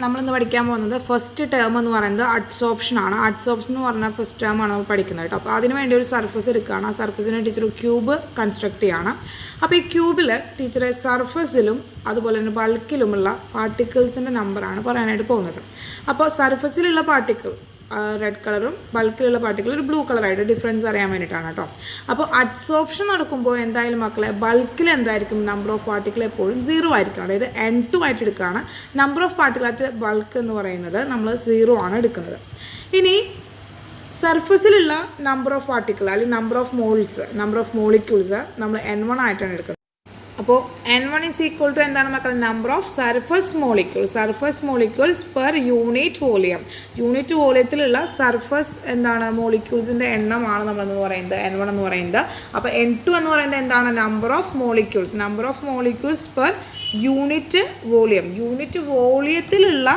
നമ്മളിന്ന് പഠിക്കാൻ പോകുന്നത് ഫസ്റ്റ് ടേം എന്ന് പറയുന്നത് അഡ്സോപ്ഷൻ ആണ്. അഡ്സോപ്ഷൻ എന്ന് പറഞ്ഞാൽ ഫസ്റ്റ് ടേം ആണ് നമ്മൾ പഠിക്കുന്നത് കേട്ടോ. അപ്പോൾ അതിന് വേണ്ടി ഒരു സർഫസ് എടുക്കുകയാണ്. ആ സർഫസിന് ടീച്ചർ ക്യൂബ് കൺസ്ട്രക്ട് ചെയ്യാണ്. അപ്പോൾ ഈ ക്യൂബിൽ ടീച്ചറെ സർഫസിലും അതുപോലെ തന്നെ ബൾക്കിലുമുള്ള പാർട്ടിക്കിൾസിൻ്റെ നമ്പറാണ് പറയാനായിട്ട് പോകുന്നത്. അപ്പോൾ സർഫസിലുള്ള പാർട്ടിക്കിൾ റെഡ് കളറും ബൾക്കിലുള്ള പാർട്ടിക്കിൾ ഒരു ബ്ലൂ കളറായിട്ട് ഡിഫറൻസ് അറിയാൻ വേണ്ടിയിട്ടാണ് കേട്ടോ. അപ്പോൾ അഡ്സോപ്ഷൻ നടക്കുമ്പോൾ എന്തായാലും മക്കളെ ബൾക്കിൽ എന്തായിരിക്കും നമ്പർ ഓഫ് പാർട്ടിക്കിൾ എപ്പോഴും 0 ആയിരിക്കും. അതായത് N2 ആയിട്ട് എടുക്കുകയാണ്. Number of particle at bulk എന്ന് പറയുന്നത് നമ്മൾ 0 ആണ് എടുക്കുന്നത്. ഇനി സർഫസിലുള്ള നമ്പർ ഓഫ് പാർട്ടിക്കിൾ അല്ലെങ്കിൽ നമ്പർ ഓഫ് മോളിക്യൂൾസ് നമ്മൾ N1 ആയിട്ടാണ് എടുക്കുന്നത്. അപ്പോൾ N1 ഈസ് ഈക്വൽ ടു എന്താണ് മക്കൾ? Number of surface molecules per unit വോളിയത്തിലുള്ള സർഫസ് എന്താണ് മോളിക്യൂൾസിൻ്റെ എണ്ണമാണ് നമ്മളെന്ന് പറയുന്നത് N1 എന്ന് പറയുന്നത്. അപ്പോൾ N2 എന്ന് പറയുന്നത് എന്താണ്? Number of molecules per unit വോളിയത്തിലുള്ള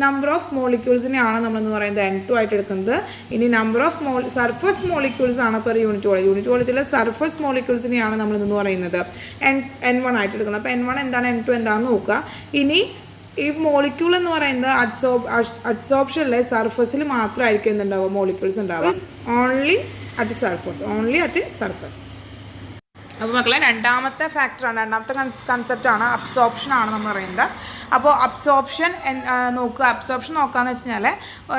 നമ്പർ ഓഫ് മോളിക്യൂൾസിനെയാണ് നമ്മളെന്ന് പറയുന്നത് N2 ആയിട്ട് എടുക്കുന്നത്. ഇനി നമ്പർ ഓഫ് സർഫസ് മോളിക്യൂൾസ് ആണ് പെർ യൂണിറ്റ് വോളിയത്തിലുള്ള സർഫസ് മോളിക്യൂൾസിനെയാണ് നമ്മളെന്ന് പറയുന്നത് N1 ആയിട്ട് എടുക്കുന്നത്. അപ്പോൾ N1 എന്താണ് N2 എന്താണെന്ന് നോക്കുക. ഇനി ഈ മോളിക്യൂൾ എന്ന് പറയുന്നത് അഡ്സോപ്ഷനിലെ സർഫസിൽ മാത്രമായിരിക്കും എന്തുണ്ടാവുക? മോളിക്യൂൾസ് ഉണ്ടാവുക. Only at surface. അപ്പോൾ മക്കളെ രണ്ടാമത്തെ കൺസെപ്റ്റാണ് അബ്സോർപ്ഷൻ ആണ് നമ്മൾ പറയുന്നത്. അപ്പോൾ അബ്സോർപ്ഷൻ നോക്കാന്ന് വെച്ച് കഴിഞ്ഞാൽ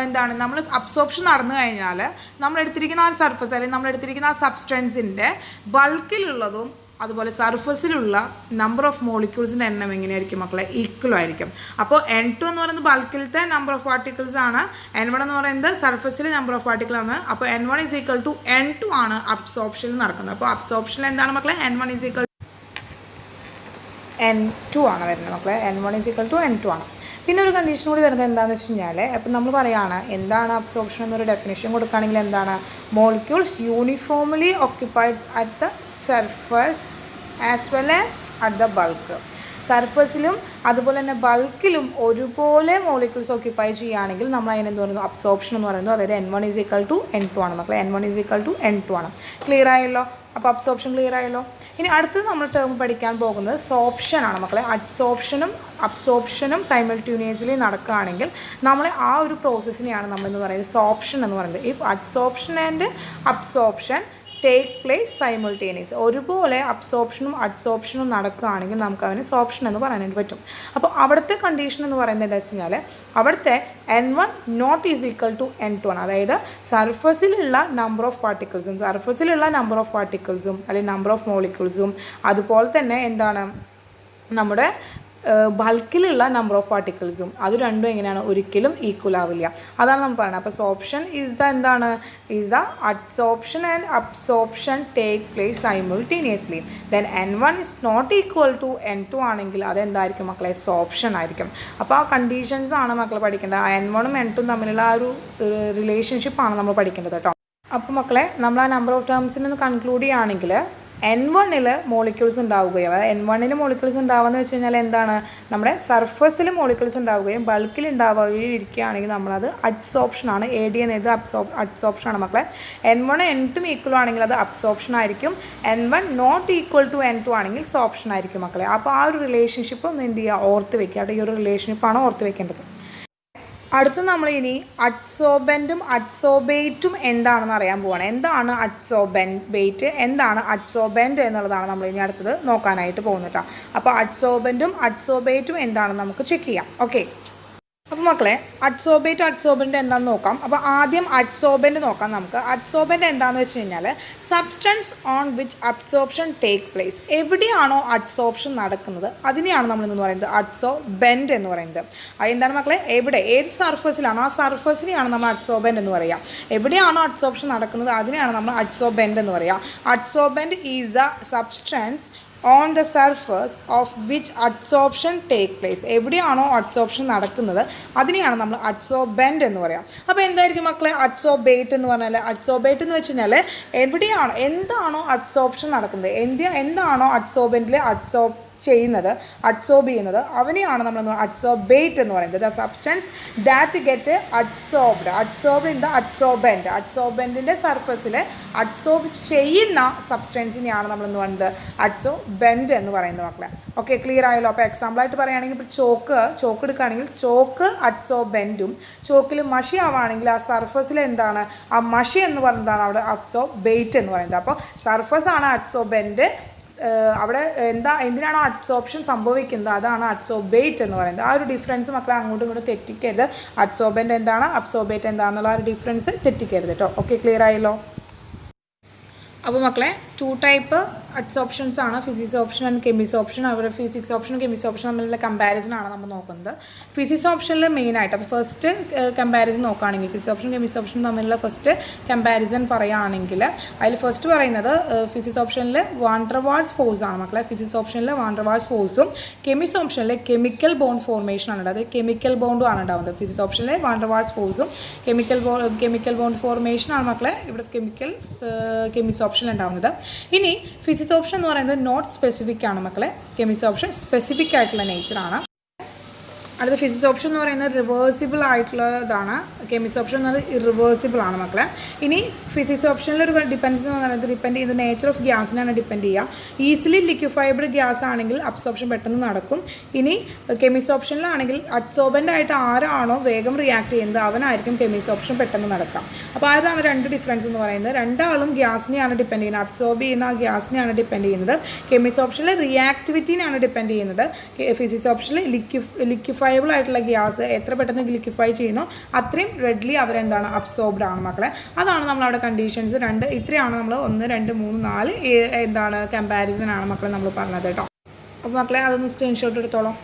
എന്താണ്? നമ്മൾ അബ്സോർപ്ഷൻ നടന്നു കഴിഞ്ഞാൽ നമ്മൾ എടുത്തിരിക്കുന്ന ആ സർഫസ് അല്ലെങ്കിൽ നമ്മൾ എടുത്തിരിക്കുന്ന ആ സബ്സ്റ്റൻസിൻ്റെ ബൾക്കിലുള്ളതും അതുപോലെ സർഫസിലുള്ള നമ്പർ ഓഫ് മോളിക്യൂൾസിൻ്റെ എണ്ണം എങ്ങനെയായിരിക്കും മക്കളെ? ഈക്വൽ ആയിരിക്കും. അപ്പോൾ N2 എന്ന് പറയുന്നത് ബൾക്കിലത്തെ നമ്പർ ഓഫ് പാർട്ടിക്കിൾസ് ആണ്. N1 എന്ന് പറയുന്നത് സർഫസിലെ നമ്പർ ഓഫ് പാർട്ടിക്കിൾ ആണ്. അപ്പോൾ N1 is equal to N2 ആണ് അബ്സോർപ്ഷനിൽ നടക്കുന്നത്. അപ്പോൾ അബ്സോർപ്ഷനിൽ എന്താണ് മക്കളെ? N1 ഈസ് ഈക്വൽ N2 ആണ് വരുന്നത് മക്കളെ. N1 is equal to N2 ആണ്. പിന്നെ ഒരു കണ്ടീഷൻ കൂടി വരുന്നത് എന്താണെന്ന് വെച്ച് കഴിഞ്ഞാൽ, അപ്പം നമ്മൾ പറയുകയാണ് എന്താണ് അബ്സോർപ്ഷൻ എന്നൊരു ഡെഫിനേഷൻ കൊടുക്കുകയാണെങ്കിൽ എന്താണ്? Molecules uniformly occupied at the surface as well as at the bulk. സർഫസിലും അതുപോലെ തന്നെ ബൾക്കിലും ഒരുപോലെ മോളിക്യൂൾസ് ഓക്യുപ്പൈ ചെയ്യുകയാണെങ്കിൽ നമ്മൾ അതിനെന്ത് പറയുന്നു? അബ്സോർപ്ഷൻ എന്ന് പറയുന്നത്. അതായത് N1 is equal to N2 ആണ് മക്കളെ. N1 is equal to N2 ആണ്. ക്ലിയർ ആയല്ലോ? അപ്പോൾ അബ്സോർപ്ഷൻ ക്ലിയർ ആയല്ലോ. ഇനി അടുത്തത് നമ്മൾ ടേം പഠിക്കാൻ പോകുന്നത് സോപ്ഷൻ ആണ് മക്കളെ. അബ്സോർപ്ഷനും സൈമൾട്ടേനിയസ്ലി നടക്കുകയാണെങ്കിൽ നമ്മൾ ആ ഒരു പ്രോസസ്സിനെയാണ് നമ്മളെന്ന് പറയുന്നത് സോപ്ഷൻ എന്ന് പറയുന്നത്. If adsorption and absorption take place simultaneous, ഒരുപോലെ അഡ്സോർപ്ഷനും നടക്കുകയാണെങ്കിൽ നമുക്ക് അതിന് സോപ്ഷൻ എന്ന് പറയാനായിട്ട് പറ്റും. അപ്പോൾ അവിടുത്തെ കണ്ടീഷൻ എന്ന് പറയുന്നത് എന്താ വെച്ച് കഴിഞ്ഞാൽ അവിടുത്തെ N1 not is equal to N2 ആണ്. അതായത് സർഫസിലുള്ള നമ്പർ ഓഫ് പാർട്ടിക്കിൾസും അല്ലെങ്കിൽ നമ്പർ ഓഫ് മോളിക്യൂൾസും അതുപോലെ തന്നെ എന്താണ് നമ്മുടെ ബൾക്കിലുള്ള നമ്പർ ഓഫ് പാർട്ടിക്കിൾസും അത് രണ്ടും എങ്ങനെയാണ്? ഒരിക്കലും ഈക്വൽ ആവില്ല. അതാണ് നമ്മൾ പറയുന്നത്. അപ്പോൾ sorption is the adsorption and absorption take place simultaneously. Then N1 is not equal to N2 ആണെങ്കിൽ അതെന്തായിരിക്കും മക്കളെ? സോപ്ഷൻ ആയിരിക്കും. അപ്പോൾ ആ കണ്ടീഷൻസ് ആണ് മക്കൾ പഠിക്കേണ്ടത്. N1ഉം N2ഉം തമ്മിലുള്ള ആ ഒരു റിലേഷൻഷിപ്പാണ് നമ്മൾ പഠിക്കേണ്ടത് കേട്ടോ. അപ്പോൾ മക്കളെ നമ്മൾ ആ നമ്പർ ഓഫ് ടേംസിൽ നിന്ന് കൺക്ലൂഡ് ചെയ്യുകയാണെങ്കിൽ N1 മോളിക്യൂൾസ് ഉണ്ടാവുകയും, അതായത് N1 മോളിക്യൂൾസ് ഉണ്ടാവുകയെന്ന് വെച്ച് കഴിഞ്ഞാൽ എന്താണ്? നമ്മുടെ സർഫസിൽ മോളിക്യൂൾസ് ഉണ്ടാവുകയും ബൾക്കിൽ ഉണ്ടാവുകയും ഇരിക്കുകയാണെങ്കിൽ നമ്മളത് അഡ്സോർപ്ഷനാണ്. AD എന്നത് അഡ്സോർപ്ഷനാണ് മക്കളെ. N1 N2 ഈക്വൽ ആണെങ്കിൽ അത് അബ്സോർപ്ഷൻ ആയിരിക്കും. N1 not equal to N2 ആണെങ്കിൽ സോപ്ഷൻ ആയിരിക്കും മക്കളെ. അപ്പോൾ ആ ഒരു റിലേഷൻഷിപ്പ് ഒന്ന് എന്ത് ചെയ്യുക? ഓർത്ത് വെക്കുക. ഈ ഒരു റിലേഷൻഷിപ്പാണ് ഓർത്ത് വെക്കേണ്ടത്. അടുത്ത് നമ്മൾ ഇനി അഡ്സോർബൻറ്റും അഡ്സോർബേറ്റും എന്താണെന്ന് അറിയാൻ പോവാണ്. എന്താണ് അഡ്സോർബൻറ്റ്, എന്താണ് അഡ്സോർബൻറ്റ് എന്നുള്ളതാണ് നമ്മൾ ഇനി അടുത്തത് നോക്കാനായിട്ട് പോകുന്നത് കേട്ടോ. അപ്പോൾ അഡ്സോർബൻറ്റും അഡ്സോർബേറ്റും എന്താണെന്ന് നമുക്ക് ചെക്ക് ചെയ്യാം. ഓക്കെ, അപ്പോൾ മക്കളെ അഡ്സോർബൻറ്റ് എന്താണെന്ന് നോക്കാം. അപ്പോൾ ആദ്യം അഡ്സോർബൻറ്റ് നോക്കാം നമുക്ക്. അഡ്സോർബൻറ്റ് എന്താണെന്ന് വെച്ച് കഴിഞ്ഞാൽ substance on which absorption take place. എവിടെയാണോ അഡ്സോർപ്ഷൻ നടക്കുന്നത് അതിനെയാണ് നമ്മളെന്ന് പറയുന്നത് അഡ്സോർബൻറ്റ് എന്ന് പറയുന്നത്. അതെന്താണ് മക്കളെ? ഏത് സർഫസിലാണോ ആ സർഫസിനെയാണ് നമ്മൾ അഡ്സോർബൻറ്റ് എന്ന് പറയുക. എവിടെയാണോ അഡ്സോർപ്ഷൻ നടക്കുന്നത് അതിനെയാണ് നമ്മൾ അഡ്സോർബൻറ്റ് എന്ന് പറയുക. Adsorbent is A substance on the surface of which adsorption take place. എവിടെയാണോ അഡ്സോർപ്ഷൻ നടക്കുന്നത് അതിനെയാണ് നമ്മൾ അഡ്സോർബൻറ്റ് എന്ന് പറയാം. അപ്പോൾ എന്തായിരിക്കും മക്കളെ അഡ്സോർബേറ്റ് എന്ന് പറഞ്ഞാൽ? അഡ്സോർബേറ്റ് എന്ന് വെച്ച് കഴിഞ്ഞാൽ എന്താണോ അഡ്സോർപ്ഷൻ നടക്കുന്നത്, എന്താണോ അഡ്സോർബൻറ്റിൽ ചെയ്യുന്നത്, അഡ്സോർബ് ചെയ്യുന്നത്, അവനെയാണ് നമ്മൾ അഡ്സോർബേറ്റ് എന്ന് പറയുന്നത്. The substance that get adsorbed in the അഡ്സോർബൻറ്റിൻ്റെ സർഫസിൽ അഡ്സോർബ് ചെയ്യുന്ന സബ്സ്റ്റൻസിനെയാണ് നമ്മൾ എന്ന് പറയുന്നത് അഡ്സോർബെൻറ്റ് എന്ന് പറയുന്നത് മക്കളെ. ഓക്കെ, ക്ലിയർ ആയല്ലോ. അപ്പോൾ എക്സാമ്പിളായിട്ട് പറയുകയാണെങ്കിൽ ഇപ്പോൾ ചോക്ക് എടുക്കുകയാണെങ്കിൽ ചോക്ക് അഡ്സോർബെൻറ്റും ചോക്കിൽ മഷി ആവുകയാണെങ്കിൽ ആ സർഫസിൽ എന്താണ് ആ മഷി എന്ന് പറയുന്നതാണ് അവിടെ അഡ്സോർബേറ്റ് എന്ന് പറയുന്നത്. അപ്പോൾ സർഫസാണ് അഡ്സോർബെൻറ്റ്, അവിടെ എന്തിനാണോ അഡ്സോർപ്ഷൻ സംഭവിക്കുന്നത് അതാണ് അഡ്സോർബേറ്റ് എന്ന് പറയുന്നത്. ആ ഒരു ഡിഫറൻസ് മക്കളെ അങ്ങോട്ടും ഇങ്ങോട്ടും തെറ്റിക്കരുത്. അഡ്സോർബെൻറ്റ് എന്താണ്, അബ്സോർബേറ്റ് എന്താണെന്നുള്ള ആ ഒരു ഡിഫറൻസ് തെറ്റിക്കരുത് കേട്ടോ. ഓക്കെ, ക്ലിയർ ആയല്ലോ. അപ്പോൾ മക്കളെ 2 ടൈപ്പ് അഡ്സോർപ്ഷൻസ് ആണ്, ഫിസിക്സ് ഓപ്ഷൻ ആൻഡ് കെമിസ് ഓപ്ഷൻ. അവരുടെ ഫിസിക്സ് ഓപ്ഷനും കെമിസ് ഓപ്ഷൻ തമ്മിലുള്ള കമ്പാരിസൺ ആണ് നമ്മൾ നോക്കുന്നത്. ഫിസിക്സ് ഓപ്ഷനിൽ മെയിനായിട്ട് അപ്പോൾ ഫസ്റ്റ് കമ്പാരിസൺ നോക്കുകയാണെങ്കിൽ ഫിസിക്സ് ഓപ്ഷൻ കെമിസ് ഓപ്ഷൻ തമ്മിലുള്ള ഫസ്റ്റ് കമ്പാരിസൺ പറയുകയാണെങ്കിൽ അതിൽ ഫസ്റ്റ് പറയുന്നത് ഫിസിക്സ് ഓപ്ഷനിൽ വാൻ ഡെർ വാൾസ് ഫോഴ്സ് ആണ് മക്കളെ. ഫിസിക്സ് ഓപ്ഷനിൽ വാൻ ഡെർ വാൾസ് ഫോഴ്സും കെമിസ് ഓപ്ഷനിൽ കെമിക്കൽ ബോണ്ട് ഫോർമേഷൻ ആണ് ഉണ്ടാകുന്നത്. കെമിക്കൽ ബോണ്ടും ആണ് ഉണ്ടാകുന്നത്. ഫിസിക്സ് ഓപ്ഷനിൽ വാൻ ഡെർ വാൾസ് ഫോഴ്സും കെമിക്കൽ ബോണ്ട് ഫോർമേഷൻ ആണ് മക്കളെ ഇവിടെ കെമിസ് ഓപ്ഷനിൽ ഉണ്ടാകുന്നത്. ഇനി ഫിസിക്സ് ഓപ്ഷൻ എന്ന് പറയുന്നത് നോട്ട് സ്പെസിഫിക് ആണ് മക്കളെ. കെമിസ്ട്രി ഓപ്ഷൻ സ്പെസിഫിക് ആയിട്ടുള്ള നേച്ചറാണ്. അടുത്ത ഫിസിക്സ് ഓപ്ഷൻ എന്ന് പറയുന്നത് റിവേഴ്സിബിൾ ആയിട്ടുള്ളതാണ്. കെമിസ്ട്രി ഓപ്ഷൻ എന്ന് പറയുന്നത് ഇറിവേഴ്സിബിൾ ആണ് മക്കളെ. ഇനി ഫിസിക്സ് ഓപ്ഷനിൽ ഒരു ഡിപ്പെൻഡൻസ് എന്ന് പറയുന്നത് ഡിപ്പെൻഡ് ചെയ്യുന്നത് നേച്ചർ ഓഫ് ഗ്യാസിനാണ് ഡിപ്പെൻഡ് ചെയ്യുക. ഈസിലി ലിക്വിഫൈബ്ഡ് ഗ്യാസ് ആണെങ്കിൽ അബ്സോർപ്ഷൻ പെട്ടെന്ന് നടക്കും. ഇനി കെമിസ്ട്രി ഓപ്ഷനിലാണെങ്കിൽ അഡ്സോർബൻ്റ് ആയിട്ട് ആരാണോ വേഗം റിയാക്ട് ചെയ്യുന്നത് അവനായിരിക്കും കെമിസ്ട്രി ഓപ്ഷൻ പെട്ടെന്ന് നടക്കാം. അപ്പോൾ അതാണ് രണ്ട് ഡിഫറൻസ് എന്ന് പറയുന്നത്. രണ്ടാളും ഗ്യാസിനെയാണ് ഡിപ്പെൻഡ് ചെയ്യുന്നത്. അബ്സോർബ് ചെയ്യുന്ന ആ ഗ്യാസിനെയാണ് ഡിപ്പെൻഡ് ചെയ്യുന്നത്. കെമിസ്ട്രി ഓപ്ഷനിൽ റിയാക്ടിവിറ്റിനെയാണ് ഡിപ്പെൻഡ് ചെയ്യുന്നത്. ഫിസിക്സ് ഓപ്ഷനിൽ ലിക്വിഫൈബിൾ ആയിട്ടുള്ള ഗ്യാസ് എത്ര പെട്ടെന്ന് ലിക്വിഫൈ ചെയ്യുന്നോ അത്രയും റെഡ്ലി അവരെന്താണ് അബ്സോർബ്ഡ് ആണ് മക്കളെ. അതാണ് നമ്മളവിടെ കണ്ടീഷൻസ് രണ്ട്. ഇത്രയാണ് നമ്മൾ 1, 2, 3, 4 എന്താണ് കമ്പാരിസൺ ആണ് മക്കളെ നമ്മൾ പറഞ്ഞത് കേട്ടോ. അപ്പോൾ മക്കളെ അതൊന്ന് സ്ക്രീൻഷോട്ട് എടുത്തോളാം.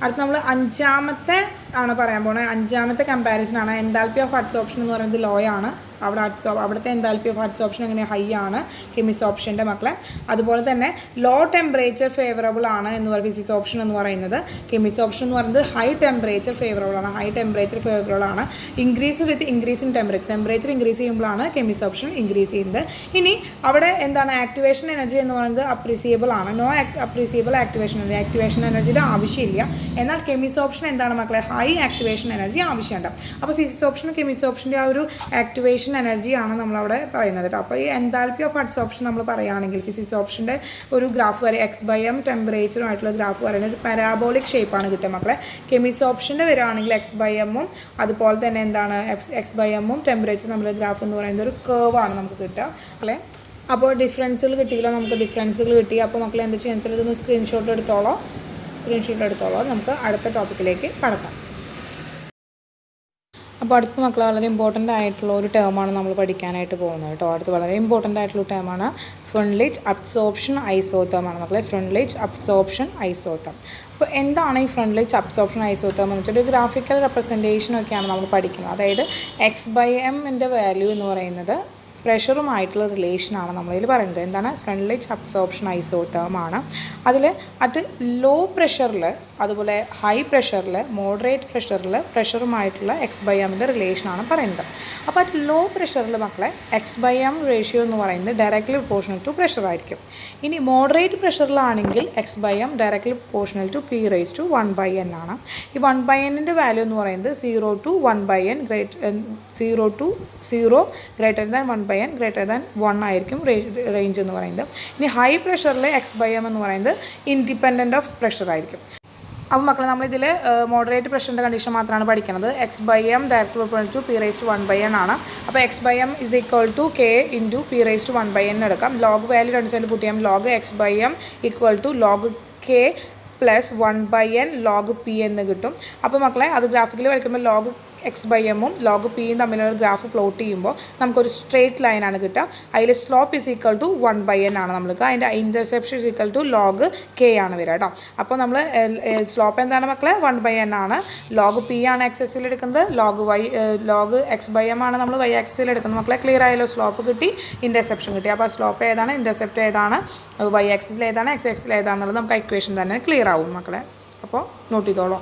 അടുത്ത് നമ്മൾ 5ാമത്തെ ആണ് പറയാൻ പോകുന്നത്. 5ാമത്തെ കമ്പാരിസൺ ആണ്. എൻതാൽപ്പി ഓഫ് അഡ്സോർപ്ഷൻ എന്ന് പറയുന്നത് ലോ ആണ്. അവിടുത്തെ എൻതാൽപ്പി ഓഫ് അഡ്സോർപ്ഷൻ എങ്ങനെ ഹൈ ആണ് കെമിസ്ട്രി ഓപ്ഷൻ്റെ മക്കളെ. അതുപോലെ തന്നെ ലോ ടെമ്പറേച്ചർ ഫേവറബിൾ ആണ് എന്ന് പറയുന്നത് ഫിസിക്സ് ഓപ്ഷൻ എന്ന് പറയുന്നത്. കെമിസ്ട്രി ഓപ്ഷൻ എന്ന് പറയുന്നത് ഹൈ ടെമ്പറേച്ചർ ഫേവറബിൾ ആണ്. Increase with increase in temperature increase ചെയ്യുമ്പോഴാണ് കെമിസ്ട്രി ഓപ്ഷൻ ഇൻക്രീസ് ചെയ്യുന്നത്. ഇനി അവിടെ എന്താണ് ആക്ടിവേഷൻ എനർജി എന്ന് പറയുന്നത് അപ്രീസിയബിൾ ആണ്. നോ അപ്രീസിയബിൾ ആക്ടിവേഷൻ എനർജിയുടെ ആവശ്യമില്ല. എന്നാൽ കെമിസ്ട്രി ഓപ്ഷൻ എന്താണ് മക്കളെ ഹൈ ആക്ടിവേഷൻ എനർജി ആവശ്യമുണ്ട്. അപ്പോൾ ഫിസിക്സ് ഓപ്ഷനും കെമിസ്ട്രി ഓപ്ഷൻ്റെ ആ ഒരു ആക്ടിവേഷൻ എനർജിയാണ് നമ്മളവിടെ പറയുന്നത് കേട്ടോ. അപ്പോൾ ഈ എൻതാൽപ്പി ഓഫ് അഡ്സോർപ്ഷൻ നമ്മൾ പറയുകയാണെങ്കിൽ ഫിസിക്സ് ഓപ്ഷൻ്റെ ഒരു ഗ്രാഫ് വരെ x/m ടെമ്പറേച്ചറുമായിട്ടുള്ള ഗ്രാഫ് പറയുന്നത് ഒരു പാരാബോളിക് ഷേപ്പാണ് കിട്ടുക മക്കളെ. കെമിസ്ട്രി ഓപ്ഷൻ്റെ വരികയാണെങ്കിൽ x/m അതുപോലെ തന്നെ എന്താണ് x/m ടെമ്പറേച്ചർ നമ്മുടെ ഗ്രാഫ് എന്ന് പറയുന്നത് ഒരു കേർവാണ് നമുക്ക് കിട്ടുക അല്ലേ. അപ്പോൾ ഡിഫറൻസുകൾ കിട്ടിയില്ല, നമുക്ക് ഡിഫറൻസുകൾ കിട്ടി. അപ്പോൾ മക്കളെ എന്താ ചെയ്യുക വെച്ചാൽ ഇതൊന്ന് സ്ക്രീൻഷോട്ട് എടുത്തോളോ. നമുക്ക് അടുത്ത ടോപ്പിക്കിലേക്ക് കടക്കാം. അപ്പോൾ അടുത്ത മക്കൾ വളരെ ഇമ്പോർട്ടൻ്റ് ആയിട്ടുള്ള ഒരു ടേമാണ് നമ്മൾ പഠിക്കാനായിട്ട് പോകുന്നത് കേട്ടോ. അടുത്ത് വളരെ ഇമ്പോർട്ടൻ്റ് ആയിട്ടുള്ള ടേമാണ് ഫ്രണ്ട്ലിച്ച് അബ്സോർപ്ഷൻ ഐസോതേമാണ് മക്കളെ. ഫ്രണ്ട്ലിച്ച് അബ്സോർപ്ഷൻ ഐസോതേം. അപ്പോൾ എന്താണ് ഈ ഫ്രണ്ട്ലിച്ച് അബ്സോർപ്ഷൻ ഐസോതേം എന്ന് വെച്ചാൽ ഒരു ഗ്രാഫിക്കൽ റെപ്രസെൻറ്റേഷനൊക്കെയാണ് നമ്മൾ പഠിക്കുന്നത്. അതായത് x/m വാല്യൂ എന്ന് പറയുന്നത് പ്രഷറുമായിട്ടുള്ള റിലേഷനാണ് നമ്മളിൽ പറയുന്നത്. എന്താണ് ഫ്രണ്ട്ലിച്ച് അബ്സോർപ്ഷൻ ഐസോതേമാണ്. അതിൽ അറ്റ് ലോ പ്രഷറിൽ അതുപോലെ ഹൈ പ്രഷറിൽ മോഡറേറ്റ് പ്രഷറുമായിട്ടുള്ള x/mൻ്റെ റിലേഷനാണ് പറയുന്നത്. അപ്പോൾ അറ്റ് ലോ പ്രഷറിൽ മക്കളെ x/m റേഷ്യോ എന്ന് പറയുന്നത് ഡയറക്റ്റ്ലി പ്രൊപ്പോർഷണൽ ടു പ്രഷർ ആയിരിക്കും. ഇനി മോഡറേറ്റ് പ്രഷറിലാണെങ്കിൽ x/m directly proportional to p⁻1/n ആണ്. ഈ 1/nൻ്റെ വാല്യൂ എന്ന് പറയുന്നത് 0 to 1/n >0 to 0 greater than 1/n greater than 1 ആയിരിക്കും റേഞ്ച് എന്ന് പറയുന്നത്. ഇനി ഹൈ പ്രഷറിൽ x/m എന്ന് പറയുന്നത് ഇൻഡിപെൻഡൻറ്റ് ഓഫ് പ്രഷർ ആയിരിക്കും. അപ്പോൾ മക്കളെ നമ്മളിതിൽ മോഡറേറ്റ് പ്രഷറിൻ്റെ കണ്ടീഷൻ മാത്രമാണ് പഠിക്കുന്നത്. x/m direct proportional to p⁻1/n ആണ്. അപ്പോൾ x/m = k × p⁻1/n എടുക്കാം. ലോഗ് വാല്യൂ രണ്ട് സൈഡിൽ പുട്ട് ചെയ്യാം. Log x/m = log k + 1/n log p എന്ന് കിട്ടും. അപ്പോൾ മക്കളെ അത് ഗ്രാഫിക്കലി വരയ്ക്കുമ്പോൾ ലോഗ് x/m ലോഗ് പിയും തമ്മിലുള്ള ഗ്രാഫ് പ്ലോട്ട് ചെയ്യുമ്പോൾ നമുക്കൊരു സ്ട്രേറ്റ് ലൈനാണ് കിട്ടുക. അതിൽ സ്ലോപ്പ് = 1/n ആണ് നമ്മൾക്ക്. അതിൻ്റെ ഇന്റർസെപ്ഷൻ = ലോഗ് k ആണ് വരിക കേട്ടോ. അപ്പോൾ നമ്മൾ സ്ലോപ്പ് എന്താണ് മക്കളെ 1/n ആണ്. ലോഗ് പി ആണ് x ആക്സിസിൽ എടുക്കുന്നത്. ലോഗ് x/m ആണ് നമ്മൾ y ആക്സിസിൽ എടുക്കുന്നത്. മക്കളെ ക്ലിയർ ആയല്ലോ. സ്ലോപ്പ് കിട്ടി, ഇന്റർസെപ്ഷൻ കിട്ടി. അപ്പോൾ സ്ലോപ്പ് ഏതാണ്, ഇന്റർസെപ്റ്റ് ഏതാണ്, y ആക്സിസിൽ ഏതാണ്, x ആക്സിസിൽ ഏതാണെന്നുള്ളത് നമുക്ക് ഇക്വേഷൻ തന്നെ ക്ലിയർ ആവും മക്കളെ. അപ്പോൾ നോട്ട് ചെയ്തോളൂ.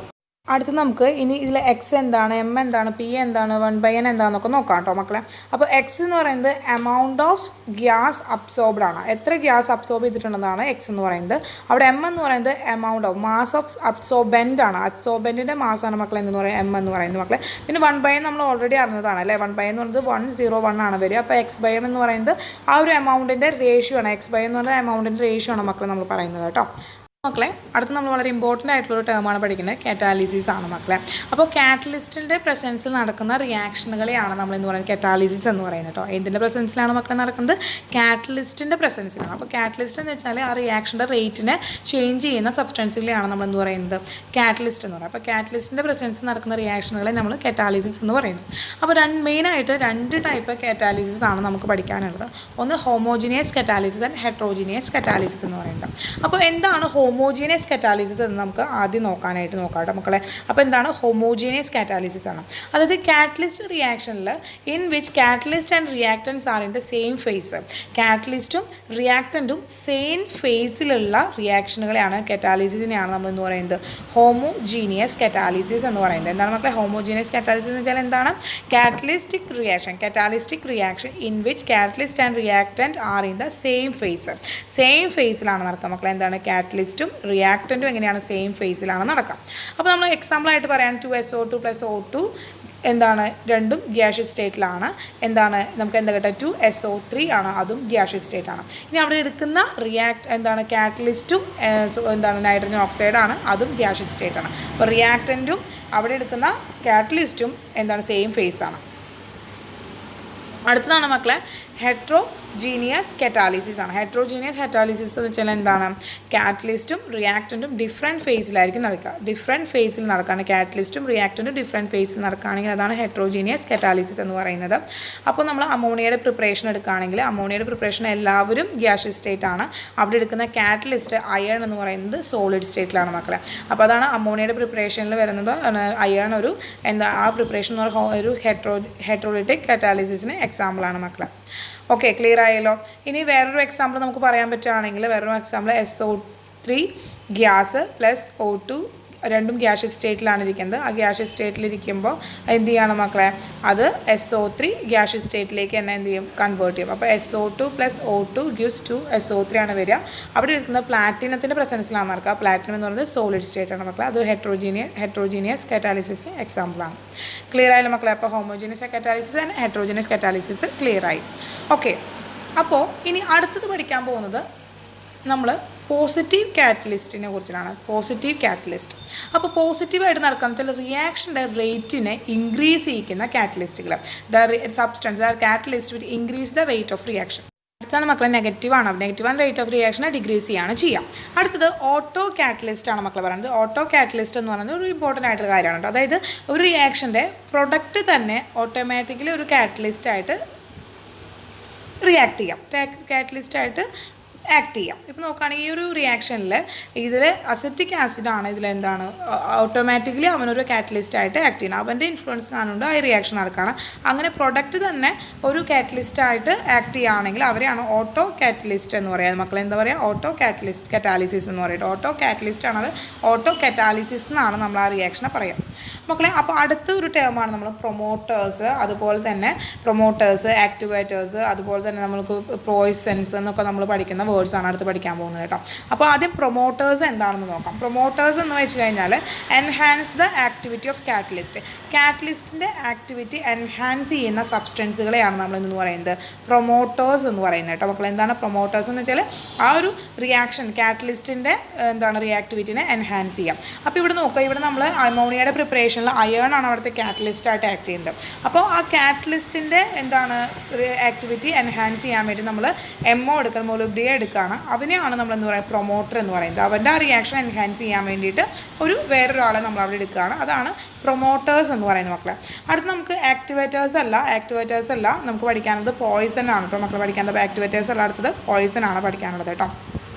അടുത്ത് നമുക്ക് ഇനി ഇതിൽ എക്സ് എന്താണ്, എം എന്താണ്, പി എന്താണ്, 1/n എന്താണെന്നൊക്കെ നോക്കാം കേട്ടോ മക്കളെ. അപ്പോൾ എക്സ് എന്ന് പറയുന്നത് എമൗണ്ട് ഓഫ് ഗ്യാസ് അബ്സോർബ്ഡ് ആണ്. എത്ര ഗ്യാസ് അബ്സോർബ് ചെയ്തിട്ടുണ്ടെന്നാണ് എക്സ് എന്ന് പറയുന്നത്. അവിടെ എം എന്ന് പറയുന്നത് amount of mass of absorbent ആണ്. അബ്സോർബൻറ്റിൻ്റെ മാസമാണ് മക്കളെ എന്ന് പറയുന്നത് എം എന്ന് പറയുന്നത് മക്കളെ. പിന്നെ 1/n നമ്മൾ ഓൾറെഡി അറിഞ്ഞതാണ് അല്ലേ. 1/n എന്ന് പറയുന്നത് 101 ആണ് വരിക. അപ്പോൾ x/m എന്ന് പറയുന്നത് ആ ഒരു എമൗണ്ടിൻ്റെ റേഷ്യോ ആണ്. x/m എന്ന് പറയുന്നത് എമൗണ്ടിൻ്റെ റേഷ്യോ ആണ് മക്കളെ നമ്മൾ പറയുന്നത് കേട്ടോ മക്കളെ. അടുത്ത് നമ്മൾ വളരെ ഇമ്പോർട്ടൻ്റ് ആയിട്ടുള്ളൊരു ടേമാണ് പഠിക്കുന്നത്, കാറ്റാലിസിസ് ആണ് മക്കളെ. അപ്പോൾ കാറ്റലിസ്റ്റിൻ്റെ പ്രസൻസിൽ നടക്കുന്ന റിയാക്ഷനുകളെയാണ് നമ്മൾ എന്ന് പറയുന്നത് കാറ്റാലിസിസ് എന്ന് പറയുന്നത് കേട്ടോ. എന്തിൻ്റെ പ്രസൻസിലാണ് മക്കളെ നടക്കുന്നത്? കാറ്റലിസ്റ്റിൻ്റെ പ്രസൻസിലാണ്. അപ്പോൾ കാറ്റലിസ്റ്റ് എന്ന് വെച്ചാൽ ആ റിയാക്ഷൻ്റെ റേറ്റിനെ ചേഞ്ച് ചെയ്യുന്ന സബ്സ്റ്റൻസുകളെയാണ് നമ്മൾ എന്ന് പറയുന്നത് കാറ്റലിസ്റ്റ് എന്ന് പറയുന്നത്. അപ്പോൾ കാറ്റലിസ്റ്റിൻ്റെ പ്രസൻസിൽ നടക്കുന്ന റിയാക്ഷനുകളെ നമ്മൾ കാറ്റാലിസിസ് എന്ന് പറയുന്നത്. അപ്പോൾ മെയിനായിട്ട് 2 ടൈപ്പ് കാറ്റാലിസിസ് ആണ് നമുക്ക് പഠിക്കാനുള്ളത്. ഒന്ന് ഹോമോജിനിയസ് കാറ്റാലിസിസ് ആൻഡ് ഹെട്രോജിനിയസ് കാറ്റാലിസിസ് എന്ന് പറയുന്നത്. അപ്പോൾ എന്താണ് ഹോമോജീനിയസ് കാറ്റാലിസിസ് എന്ന് നമുക്ക് ആദ്യം നോക്കാം കേട്ടോ മക്കളെ. അപ്പോൾ എന്താണ് ഹോമോജീനിയസ് കാറ്റാലിസിസ് ആണ്? അതായത് കാറ്റലിസ്റ്റ് റിയാക്ഷനിൽ in which catalyst and reactants are in the same phase. കാറ്റലിസ്റ്റും റിയാക്ടൻറ്റും സെയിം ഫേസിലുള്ള റിയാക്ഷനുകളെയാണ് കാറ്റാലിസിസിനെയാണ് നമ്മൾ എന്ന് പറയുന്നത് ഹോമോജീനിയസ് കാറ്റാലിസിസ് എന്ന് പറയുന്നത്. എന്താണ് മക്കളെ ഹോമോജീനിയസ് കാറ്റാലിസിസ് എന്ന് വെച്ചാൽ എന്താണ്? Catalytic reaction in which catalyst and reactant are in the same ഫേസിലാണ് നടക്കുക മക്കളെ. എന്താണ് കാറ്റലിസ്റ്റും റിയാക്ടൻറ്റും എങ്ങനെയാണ് സെയിം ഫേസിലാണ് നടക്കുക. അപ്പോൾ നമ്മൾ എക്സാമ്പിളായിട്ട് പറയാൻ 2SO2 + O2 എന്താണ് രണ്ടും ഗ്യാഷ്യസ് സ്റ്റേറ്റിലാണ്. എന്താണ് നമുക്ക് എന്താ കിട്ടുക? 2SO3 ആണ്, അതും ഗ്യാഷ്യസ് സ്റ്റേറ്റ് ആണ്. ഇനി അവിടെ എടുക്കുന്ന എന്താണ് കാറ്റലിസ്റ്റും എന്താണ് നൈട്രജൻ ഓക്സൈഡ് ആണ്, അതും ഗ്യാഷ്യസ് സ്റ്റേറ്റ് ആണ്. അപ്പോൾ റിയാക്ടൻറ്റും അവിടെ എടുക്കുന്ന കാറ്റലിസ്റ്റും എന്താണ് സെയിം ഫേസ് ആണ്. അടുത്തതാണ് മക്കളെ ഹെട്രോജീനിയസ് കാറ്റാലിസിസ് ആണ്. ഹെട്രോജീനിയസ് കാറ്റാലിസിസ് എന്ന് വെച്ചാൽ എന്താണ്? കാറ്റലിസ്റ്റും റിയാക്ടൻറ്റും ഡിഫറെൻറ്റ് ഫേസിലായിരിക്കും നടക്കുക. ഡിഫറെൻറ്റ് ഫേസിൽ നടക്കുകയാണ് കാറ്റലിസ്റ്റും റിയാക്ടൻറ്റും ഡിഫറെൻറ്റ് ഫേസിൽ നടക്കുകയാണെങ്കിൽ അതാണ് ഹെട്രോജീനിയസ് കാറ്റാലിസിസ് എന്ന് പറയുന്നത്. അപ്പോൾ നമ്മൾ അമോണിയയുടെ പ്രിപ്പറേഷൻ എടുക്കുകയാണെങ്കിൽ അമോണിയയുടെ പ്രിപ്പറേഷൻ എല്ലാവരും ഗ്യാഷ്യസ് സ്റ്റേറ്റ് ആണ്. അവിടെ എടുക്കുന്ന കാറ്റലിസ്റ്റ് അയൺ എന്ന് പറയുന്നത് സോളിഡ് സ്റ്റേറ്റിലാണ് മക്കളെ. അപ്പോൾ അതാണ് അമോണിയയുടെ പ്രിപ്പറേഷനിൽ വരുന്നത്. അയൺ ആ പ്രിപ്പറേഷൻ എന്ന് പറയുന്ന ഒരു ഹെട്രോളിറ്റിക് കാറ്റാലിസിസിന് എക്സാമ്പിളാണ് മക്കളെ. ഓക്കെ, ക്ലിയർ ആയല്ലോ. ഇനി വേറൊരു എക്സാമ്പിൾ നമുക്ക് പറയാൻ പറ്റുകയാണെങ്കിൽ SO3 ഗ്യാസ് പ്ലസ് O2 രണ്ടും ഗ്യാഷ്യസ് സ്റ്റേറ്റിലാണ് ഇരിക്കുന്നത്. ആ ഗ്യാഷ്യസ് സ്റ്റേറ്റിലിരിക്കുമ്പോൾ എന്ത് ചെയ്യണം മക്കളെ? അത് SO3 ഗ്യാഷ്യസ് സ്റ്റേറ്റിലേക്ക് തന്നെ എന്ത് ചെയ്യും? കൺവേർട്ട് ചെയ്യും. അപ്പോൾ SO2 + O2 gives 2SO3 ആണ് വരിക. അവിടെ ഇരിക്കുന്ന പ്ലാറ്റിനത്തിൻ്റെ പ്രസൻസിലാണ് നടക്കുക. പ്ലാറ്റിനം എന്ന് പറയുന്നത് സോളിഡ് സ്റ്റേറ്റ് ആണ് മക്കളെ. അത് ഹെട്രോജീനിയസ് കാറ്റാലിസിസിന് എക്സാമ്പിളാണ്. ക്ലിയർ ആയാലും മക്കളെ. അപ്പോൾ homogeneous catalysis and heterogeneous catalysis clear ആയി. ഓക്കെ, അപ്പോൾ ഇനി അടുത്തത് പഠിക്കാൻ പോകുന്നത് നമ്മൾ പോസിറ്റീവ് കാറ്റലിസ്റ്റിനെ കുറിച്ചിട്ടാണ്. Positive catalyst. അപ്പോൾ പോസിറ്റീവായിട്ട് നടക്കുന്ന ചില റിയാക്ഷൻ്റെ റേറ്റിനെ ഇൻക്രീസ് ചെയ്യിക്കുന്ന കാറ്റലിസ്റ്റുകൾ. സബ്സ്റ്റൻസ് കാറ്റലിസ്റ്റ് വിറ്റ് increase the rate of reaction. അടുത്താണ് മക്കളെ നെഗറ്റീവാണ്. റേറ്റ് ഓഫ് റിയാക്ഷനെ ഡിക്രീസ് ചെയ്യാണ് ചെയ്യാം. അടുത്തത് ഓട്ടോ കാറ്റലിസ്റ്റ് ആണ് മക്കളെ പറയുന്നത്. ഓട്ടോ കാറ്റലിസ്റ്റ് എന്ന് പറയുന്നത് ഒരു ഇമ്പോർട്ടൻ്റ് ആയിട്ടുള്ള കാര്യമാണ്. അതായത് ഒരു റിയാക്ഷൻ്റെ പ്രൊഡക്റ്റ് തന്നെ ഓട്ടോമാറ്റിക്കലി ഒരു കാറ്റലിസ്റ്റായിട്ട് റിയാക്ട് ചെയ്യാം, കാറ്റലിസ്റ്റായിട്ട് ആക്ട് ചെയ്യാം. ഇപ്പോൾ നോക്കുകയാണെങ്കിൽ ഈ ഒരു റിയാക്ഷനിൽ ഇതിൽ അസറ്റിക് ആസിഡാണ് ഇതിലെന്താണ് ഓട്ടോമാറ്റിക്കലി അവനൊരു കാറ്റലിസ്റ്റായിട്ട് ആക്ട് ചെയ്യണം. അവൻ്റെ ഇൻഫ്ലുവൻസ് കാണുകൊണ്ട് ആ റിയാക്ഷൻ നടക്കുകയാണ്. അങ്ങനെ പ്രൊഡക്റ്റ് തന്നെ ഒരു കാറ്റലിസ്റ്റായിട്ട് ആക്ട് ചെയ്യുകയാണെങ്കിൽ അവരെയാണ് ഓട്ടോ കാറ്റലിസ്റ്റ് എന്ന് പറയുക. മക്കളെ എന്താ പറയുക? ഓട്ടോ കാറ്റാലിസിസ് എന്ന് പറയുന്നത്. ഓട്ടോ കാറ്റലിസ്റ്റ് ആണത്. ഓട്ടോ കാറ്റാലിസിസ് എന്നാണ് നമ്മൾ ആ റിയാക്ഷനെ പറയുക മക്കളെ. അപ്പോൾ അടുത്ത ഒരു ടേമാണ് നമ്മൾ പ്രൊമോട്ടേഴ്സ്, അതുപോലെ തന്നെ ആക്ടിവേറ്റേഴ്സ്, അതുപോലെ തന്നെ നമുക്ക് പോയിസൺസ് എന്നൊക്കെ നമ്മൾ പഠിക്കുന്ന വേർഡ്സാണ് അടുത്ത് പഠിക്കാൻ പോകുന്നത് കേട്ടോ. അപ്പോൾ ആദ്യം പ്രൊമോട്ടേഴ്സ് എന്താണെന്ന് നോക്കാം. പ്രൊമോട്ടേഴ്സ് എന്ന് വെച്ച് കഴിഞ്ഞാൽ എൻഹാൻസ് ദ ആക്ടിവിറ്റി ഓഫ് കാറ്റലിസ്റ്റിൻ്റെ ആക്ടിവിറ്റി എൻഹാൻസ് ചെയ്യുന്ന സബ്സ്റ്റൻസുകളെയാണ് നമ്മൾ എന്ന് പറയുന്നത് പ്രൊമോട്ടേഴ്സ് എന്ന് പറയുന്നത് കേട്ടോ മക്കളെ. എന്താണ് പ്രൊമോട്ടേഴ്സ് എന്ന് വെച്ചാൽ ആ ഒരു റിയാക്ഷൻ കാറ്റലിസ്റ്റിൻ്റെ റിയാക്ടിവിറ്റിനെ എൻഹാൻസ് ചെയ്യാം. അപ്പോൾ ഇവിടെ നോക്കുക, ഇവിടെ നമ്മൾ അമോണിയയുടെ പ്രിപ്പറേഷനിൽ അയേൺ ആണ് അവിടുത്തെ കാറ്റലിസ്റ്റായിട്ട് ആക്ട് ചെയ്യുന്നത്. അപ്പോൾ ആ കാറ്റലിസ്റ്റിൻ്റെ ആക്ടിവിറ്റി എൻഹാൻസ് ചെയ്യാൻ വേണ്ടി നമ്മൾ MO എടുക്കണം, മൊളിബ്ഡിയ എടുക്കുകയാണ്. അവനെയാണ് നമ്മൾ എന്ന് പറയുക പ്രൊമോട്ടർ എന്ന് പറയുന്നത്. അവൻ്റെ ആ റിയാക്ഷൻ എൻഹാൻസ് ചെയ്യാൻ വേണ്ടിയിട്ട് വേറൊരാളെ നമ്മൾ അവിടെ എടുക്കുകയാണ്. അതാണ് പ്രൊമോട്ടേഴ്സ് എന്ന് പറയുന്നത് മക്കളെ. അടുത്ത് നമുക്ക് ആക്ടിവേറ്റേഴ്സ് അല്ല നമുക്ക് പഠിക്കാനുള്ളത് പോയിസൺ ആണ് കേട്ടോ മക്കൾ. പഠിക്കാനുള്ളത് ആക്ടിവേറ്റേഴ്സ് അല്ല, അടുത്തത് പോയിസൺ ആണ് പഠിക്കാനുള്ളത് കേട്ടോ.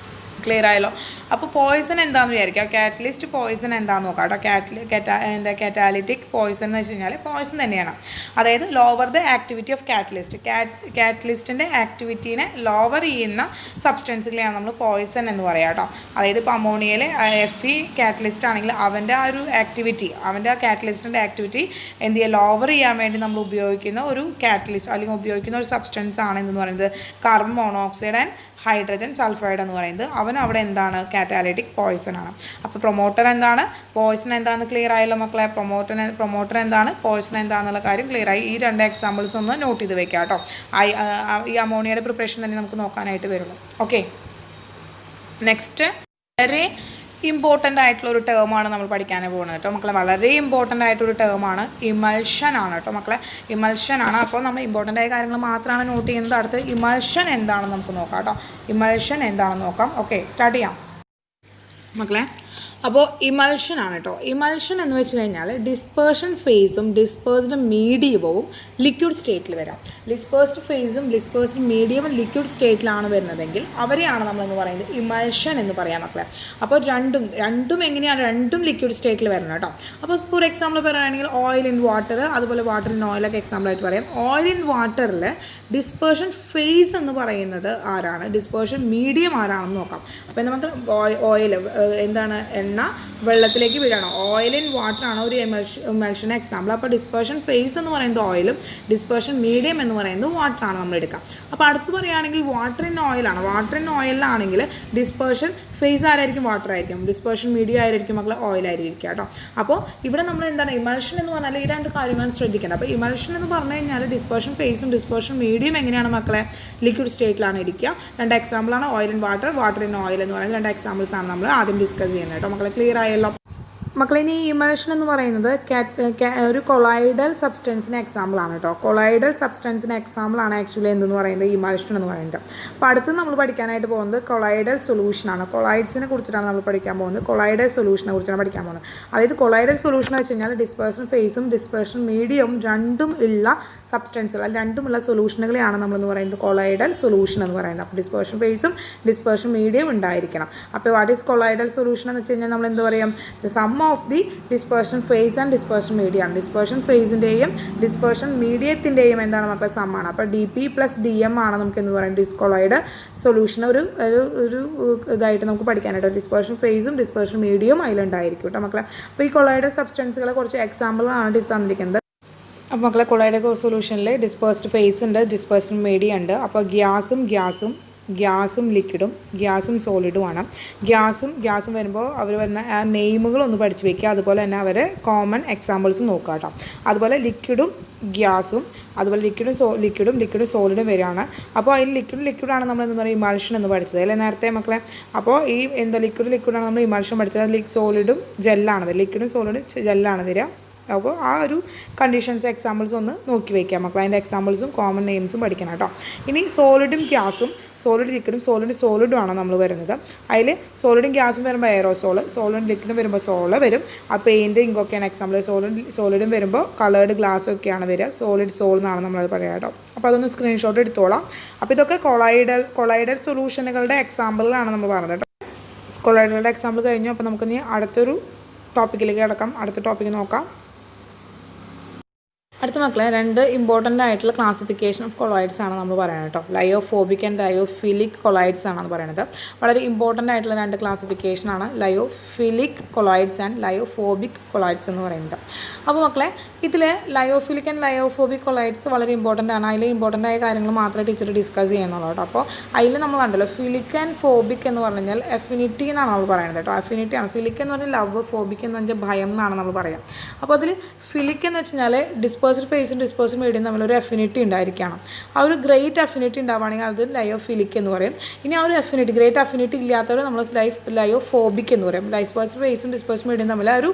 ക്ലിയർ ആയല്ലോ. അപ്പോൾ പോയിസൺ എന്താണെന്ന് വിചാരിക്കാം. കാറ്റലിസ്റ്റ് പോയിസൺ എന്താണെന്ന് നോക്കാം കേട്ടോ. കാറ്റാലിറ്റിക് പോയിസൺ എന്ന് വെച്ച് കഴിഞ്ഞാൽ പോയിസൺ തന്നെയാണ്. അതായത് lower the activity of catalyst. കാറ്റലിസ്റ്റിൻ്റെ ആക്ടിവിറ്റീനെ ലോവർ ചെയ്യുന്ന സബ്സ്റ്റൻസുകളെയാണ് നമ്മൾ പോയിസൺ എന്ന് പറയാം കേട്ടോ. അതായത് ഇപ്പോൾ അമോണിയയിൽ Fe കാറ്റലിസ്റ്റ് ആണെങ്കിൽ അവൻ്റെ ആ ഒരു ആക്ടിവിറ്റി, അവൻ്റെ ആ കാറ്റലിസ്റ്റിൻ്റെ ആക്ടിവിറ്റി എന്ത് ചെയ്യുക, ലോവർ ചെയ്യാൻ വേണ്ടി നമ്മൾ ഉപയോഗിക്കുന്ന ഒരു കാറ്റലിസ്റ്റ് അല്ലെങ്കിൽ ഉപയോഗിക്കുന്ന ഒരു സബ്സ്റ്റൻസ് ആണ് എന്ന് പറയുന്നത് carbon monoxide and hydrogen sulphide എന്ന് പറയുന്നത്. അവൻ അവിടെ എന്താണ്, കാറ്റാലിറ്റിക് പോയിസൺ ആണ്. അപ്പോൾ പ്രൊമോട്ടർ എന്താണ്, പോയിസൺ എന്താണെന്ന് ക്ലിയർ ആയല്ലോ മക്കളെ. പ്രൊമോട്ടർ എന്താണ്, പോയിസൺ എന്താണെന്നുള്ള കാര്യം ക്ലിയർ ആയി. ഈ 2 എക്സാമ്പിൾസ് ഒന്ന് നോട്ട് ചെയ്ത് വെക്കാം കേട്ടോ. ഈ അമോണിയയുടെ പ്രിപ്പറേഷൻ തന്നെ നമുക്ക് നോക്കാനായിട്ട് വരുള്ളൂ. ഓക്കെ, നെക്സ്റ്റ് വളരെ ഇമ്പോർട്ടൻ്റ് ആയിട്ടുള്ള ഒരു ടേമാണ് നമ്മൾ പഠിക്കാൻ പോകുന്നത് കേട്ടോ മക്കളെ. വളരെ ഇമ്പോർട്ടൻ്റ് ആയിട്ടൊരു ടേമാണ് ഇമൾഷൻ ആണ് കേട്ടോ മക്കളെ. ഇമൾഷൻ ആണ്. അപ്പോൾ നമ്മൾ ഇമ്പോർട്ടൻ്റ് ആയ കാര്യങ്ങൾ മാത്രമാണ് നോട്ട് ചെയ്യുന്നത്. അടുത്ത് ഇമൾഷൻ എന്താണെന്ന് നമുക്ക് നോക്കാം കേട്ടോ. ഇമൾഷൻ എന്താണെന്ന് നോക്കാം. ഓക്കെ, സ്റ്റാർട്ട് ചെയ്യാം മക്കളെ. അപ്പോൾ ഇമൾഷൻ ആണ് കേട്ടോ. ഇമൾഷൻ എന്ന് വെച്ച് കഴിഞ്ഞാൽ ഡിസ്പേർഷൻ ഫേസും ഡിസ്പേഴ്സ്ഡ് മീഡിയവും ലിക്വിഡ് സ്റ്റേറ്റിൽ വരാം. ഡിസ്പേഴ്സ്ഡ് ഫേസും ഡിസ്പേഴ്സ്ഡ് മീഡിയവും ലിക്വിഡ് സ്റ്റേറ്റിലാണ് വരുന്നതെങ്കിൽ അവരെയാണ് നമ്മളെന്ന് പറയുന്നത് ഇമൾഷൻ എന്ന് പറയാം മക്കളെ. അപ്പോൾ രണ്ടും എങ്ങനെയാണ്, രണ്ടും ലിക്വിഡ് സ്റ്റേറ്റിൽ വരണം കേട്ടോ. അപ്പോൾ ഫോർ എക്സാമ്പിൾ പറയുകയാണെങ്കിൽ ഓയിൽ ഇൻ വാട്ടർ, അതുപോലെ വാട്ടർ ഇൻ ഓയിലൊക്കെ എക്സാമ്പിളായിട്ട് പറയാം. ഓയിൽ ഇൻ വാട്ടറിൽ ഡിസ്പേർഷൻ ഫേസ് എന്ന് പറയുന്നത് ആരാണ്, ഡിസ്പേർഷൻ മീഡിയം ആരാണെന്ന് നോക്കാം. അപ്പോൾ നമുക്ക് ഓയിൽ എന്താണ്, എണ്ണ വെള്ളത്തിലേക്ക് വീഴണം. ഓയിൽ ഇൻ വാട്ടർ ആണ് ഒരു എമൽഷൻ എക്സാമ്പിൾ. അപ്പോൾ ഡിസ്പേർഷൻ ഫേസ് എന്ന് പറയുന്നത് ഓയിലും ഡിസ്പേർഷൻ മീഡിയം എന്ന് പറയുന്നത് വാട്ടറാണ് നമ്മൾ എടുക്കുക. അപ്പോൾ അടുത്ത് പറയുകയാണെങ്കിൽ വാട്ടർ ഇൻ ഓയിലാണ്. വാട്ടർ ഇൻ ഓയിലാണെങ്കിൽ ഡിസ്പേർഷൻ ഫേസ് ആരായിരിക്കും, വാട്ടർ ആയിരിക്കും. ഡിസ്പേർഷൻ മീഡിയം ആയിരിക്കും മക്കളെ, ഓയിലായിരിക്കും കേട്ടോ. അപ്പോൾ ഇവിടെ നമ്മൾ എന്താണ് ഇമൾഷൻ എന്ന് പറഞ്ഞാൽ ഈ 2 കാര്യങ്ങളും ശ്രദ്ധിക്കേണ്ടത്. അപ്പോൾ ഇമൾഷൻ എന്ന് പറഞ്ഞു കഴിഞ്ഞാൽ ഡിസ്പേർഷൻ ഫേസും ഡിസ്പേർഷൻ മീഡിയം എങ്ങനെയാണ് മക്കളെ, ലിക്വിഡ് സ്റ്റേറ്റിലാണ് ഇരിക്കുക. 2 എക്സാമ്പിളാണ് oil in water, water in oil എന്ന് പറയുന്നത് 2 എക്സാമ്പിൾസ് ആണ് നമ്മൾ ആദ്യം ഡിസ്കസ് ചെയ്യുന്നത് കേട്ടോ മക്കളെ. ക്ലിയർ ആയല്ലോ മക്കളെ. ഇനി ഇമൾഷൻ എന്ന് പറയുന്നത് ഒരു കൊളൈഡൽ സബ്സ്റ്റൻസിന് എക്സാമ്പിളാണ് കേട്ടോ. കൊളൈഡൽ സബ്സ്റ്റൻസിന് എക്സാമ്പിളാണ് ആക്ച്വലി എന്തെന്ന് പറയുന്നത് ഇമൾഷൻ എന്ന് പറയുന്നത്. അപ്പോൾ അടുത്ത് നമ്മൾ പഠിക്കാനായിട്ട് പോകുന്നത് കൊളൈഡൽ സൊല്യൂഷനാണ്. കൊളൈഡ്സിനെ കുറിച്ചിട്ടാണ് നമ്മൾ പഠിക്കാൻ പോകുന്നത്. കൊളൈഡൽ സൊല്യൂഷനെ കുറിച്ചാണ് പഠിക്കാൻ പോകുന്നത്. അതായത് കൊളൈഡൽ സൊല്യൂഷൻ എന്ന് വെച്ച് കഴിഞ്ഞാൽ ഡിസ്പേർഷൻ ഫേസും ഡിസ്പേർഷൻ മീഡിയവും രണ്ടും ഉള്ള സബ്സ്റ്റൻസുകൾ, അല്ലെങ്കിൽ രണ്ടുമുള്ള സൊല്യൂഷനുകളെയാണ് നമ്മളെന്ന് പറയുന്നത് കൊളൈഡൽ സൊല്യൂഷൻ എന്ന് പറയുന്നത്. അപ്പോൾ ഡിസ്പേർഷൻ ഫേസും ഡിസ്പേർഷൻ മീഡിയം ഉണ്ടായിരിക്കണം. അപ്പോൾ വാട്ട് ഈസ് കൊളൈഡൽ സൊല്യൂഷൻ എന്ന് വെച്ച് കഴിഞ്ഞാൽ നമ്മൾ എന്ത് പറയും, the sum of the dispersion phase and dispersion medium ആണ്. ഡിസ്പേർഷൻ ഫേസിൻ്റെയും ഡിസ്പേർഷൻ മീഡിയത്തിൻ്റെയും എന്താണ് മക്കളെ, സമ്മാണ്. അപ്പോൾ DP + DM ആണ് നമുക്ക് എന്ന് പറയുന്നത് കൊളൈഡൽ സൊല്യൂഷൻ ഒരു ഇതായിട്ട് നമുക്ക് പഠിക്കാനായിട്ട്. ഡിസ്പേർഷൻ ഫേസും ഡിസ്പേർഷൻ മീഡിയവും അതിലുണ്ടായിരിക്കും കേട്ടോ മക്കളെ. അപ്പോൾ ഈ കൊളൈഡൽ സബ്സ്റ്റൻസുകളെ കുറച്ച് എക്സാമ്പിളാണ് തന്നിരിക്കുന്നത്. അപ്പോൾ മക്കളെ കൊളൈഡൽ സൊല്യൂഷനിൽ ഡിസ്പേഴ്സ്ഡ് ഫേസ് ഉണ്ട്, ഡിസ്പേഴ്സ്ഡ് മീഡിയം ഉണ്ട്. അപ്പോൾ ഗ്യാസും ലിക്വിഡും ഗ്യാസും സോളിഡുമാണ്. ഗ്യാസും വരുമ്പോൾ അവർ വരുന്ന ആ നെയിമുകളൊന്ന് പഠിച്ചു വയ്ക്കുക. അതുപോലെ തന്നെ അവരെ കോമൺ എക്സാമ്പിൾസ് നോക്കുക കേട്ടോ. അതുപോലെ ലിക്വിഡും ഗ്യാസും, അതുപോലെ ലിക്വിഡും സോളിഡും വരികയാണ്. അപ്പോൾ അതിൽ ലിക്വിഡാണ് നമ്മൾ എന്താ പറയുക ഇമൾഷൻ എന്ന് പഠിച്ചത് അല്ലേ നേരത്തെ മക്കളെ. അപ്പോൾ ഈ ലിക്വിഡാണ് നമ്മൾ ഇമൾഷൻ പഠിച്ചത്. സോളിഡും ജെല്ലാണ് വരിക, ലിക്വിഡും സോളിഡും ജെല്ലാണ് വരിക. അപ്പോൾ ആ ഒരു കണ്ടീഷൻസ് എക്സാമ്പിൾസ് ഒന്ന് നോക്കി വയ്ക്കാം മക്കൾ. അതിൻ്റെ എക്സാമ്പിൾസും കോമൺ നെയിംസും പഠിക്കണം കേട്ടോ. ഇനി സോളിഡും ഗ്യാസും, സോളിഡ് ലിക്വിഡും സോളിഡും ആണ് നമ്മൾ വരുന്നത്. അതിൽ സോളിഡും ഗ്യാസും വരുമ്പോൾ എയറോസോൾ, സോളിഡും ലിക്വിഡും വരുമ്പോൾ സോള് വരും. ആ പെയിൻറ്റ് ഇങ്കൊക്കെയാണ് എക്സാമ്പിൾ. സോളിഡും വരുമ്പോൾ കളേർഡ് ഗ്ലാസ് ഒക്കെയാണ് വരിക. സോൾ എന്നാണ് നമ്മളത് പറയുക കേട്ടോ. അപ്പോൾ അതൊന്ന് സ്ക്രീൻഷോട്ട് എടുത്തോളാം. അപ്പോൾ ഇതൊക്കെ കൊളൈഡൽ സൊല്യൂഷനുകളുടെ എക്സാമ്പിളാണ് നമ്മൾ പറഞ്ഞത് കേട്ടോ. കൊളൈഡലുടെ എക്സാമ്പിൾ കഴിഞ്ഞു. അപ്പോൾ നമുക്കിനി അടുത്തൊരു ടോപ്പിക്കിലേക്ക് കിടക്കാം. അടുത്ത ടോപ്പിക്ക് നോക്കാം. അടുത്ത മക്കളെ 2 ഇമ്പോർട്ടൻ്റ് ആയിട്ടുള്ള ക്ലാസിഫിക്കേഷൻ ഓഫ് കൊളോയിഡ്സ് ആണ് നമ്മൾ പറയുന്നത് കേട്ടോ. ലയോഫോബിക് ആൻഡ് ലയോഫിലിക് കൊളോയിഡ്സ് ആണെന്ന് പറയുന്നത്. വളരെ ഇമ്പോർട്ടൻ്റ് ആയിട്ടുള്ള 2 ക്ലാസിഫിക്കേഷനാണ് lyophilic colloids and lyophobic colloids എന്ന് പറയുന്നത്. അപ്പോൾ മക്കളെ ഇതിൽ ലയോഫിലിക് ആൻഡ് ലയോഫോബിക് കൊളോയിഡ്സ് വളരെ ഇമ്പോർട്ടൻ്റ് ആണ്. അതിൽ ഇമ്പോർട്ടൻ്റ് ആയ കാര്യങ്ങൾ മാത്രമേ ടീച്ചർ ഡിസ്കസ് ചെയ്യുന്നുള്ളൂ കേട്ടോ. അപ്പോൾ അതിൽ നമ്മൾ കണ്ടല്ലോ ഫിലിക് ആൻഡ് ഫോബിക് എന്ന് പറഞ്ഞു കഴിഞ്ഞാൽ എഫിനിറ്റി എന്നാണ് നമ്മൾ പറയുന്നത് കേട്ടോ. എഫിനിറ്റിയാണ്. ഫിലിക് എന്ന് പറഞ്ഞാൽ ലവ്, ഫോബിക് എന്ന് പറഞ്ഞാൽ ഭയം എന്നാണ് നമ്മൾ പറയുക. അപ്പോൾ അതിൽ ഫിലിക് എന്ന് വെച്ച് കഴിഞ്ഞാൽ ഡിസ്പേഴ്സ്ഡ് ഫേസും ഡിസ്പേഴ്സ്ഡ് മീഡിയം തമ്മിലൊരു എഫിനിറ്റി ഉണ്ടായിരിക്കണം. ആ ഒരു ഗ്രേറ്റ് എഫിനിറ്റി ഉണ്ടാവുകയാണെങ്കിൽ അത് ലയോഫിലിക് എന്ന് പറയും. ഇനി ആ ഒരു എഫിനിറ്റി ഗ്രേറ്റ് എഫിനിറ്റി ഇല്ലാത്തവർ നമ്മൾ ലയോഫോബിക് എന്ന് പറയും. ഡിസ്പേഴ്സ്ഡ് ഫേസും ഡിസ്പേഴ്സ്ഡ് മീഡിയം തമ്മിൽ ഒരു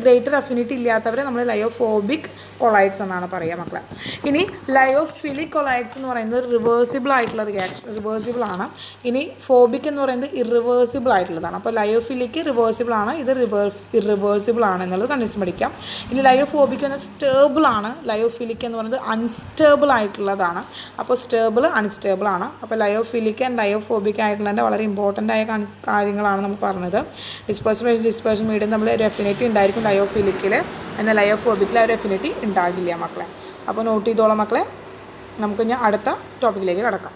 ഗ്രേറ്റർ എഫിനിറ്റി ഇല്ലാത്തവരെ നമ്മൾ ലയോഫോബിക് കൊളൈഡ്സ് എന്നാണ് പറയുക മക്കളെ. ഇനി ലയോഫിലിക് കൊളൈഡ്സ് എന്ന് പറയുന്നത് റിവേഴ്സിബിൾ ആയിട്ടുള്ള റിവേഴ്സിബിൾ ആണ്. ഇനി ഫോബിക് എന്ന് പറയുന്നത് ഇറിവേഴ്സിബിൾ ആയിട്ടുള്ളതാണ്. അപ്പോൾ ലയോഫിലിക്ക് റിവേഴ്സിബിൾ ആണ്, ഇത് ഇറിവേഴ്സിബിൾ ആണ് എന്നുള്ളത് കണ്ടിച്ച് പഠിക്കാം. ഇനി ലയോഫോബിക് എന്ന സ്റ്റേബിൾ ആണ്. ലയോഫിലിക് എന്ന് പറയുന്നത് അൺസ്റ്റേബിൾ ആയിട്ടുള്ളതാണ്. അപ്പോൾ സ്റ്റേബിൾ അൺസ്റ്റേബിൾ ആണ്. അപ്പോൾ ലയോഫിലിക് ആൻഡ് ലയോഫോബിക് ആയിട്ടുള്ളതിൻ്റെ വളരെ ഇമ്പോർട്ടൻ്റ് ആയ കാര്യങ്ങളാണ് നമ്മൾ പറഞ്ഞത്. ഡിസ്പേഴ്സൺ മീഡിയം നമ്മൾ ഒരു എഫിനിറ്റി ഉണ്ടായിരിക്കും ലയോഫിലിക്കിൽ, എന്നാൽ ലയോഫോബിക്കിൽ ഒരു എഫിനിറ്റി ഉണ്ടാകില്ല മക്കളെ. അപ്പോൾ നോട്ട് ചെയ്തോളാം മക്കളെ. നമുക്ക് ഇനി അടുത്ത ടോപ്പിക്കിലേക്ക് കടക്കാം.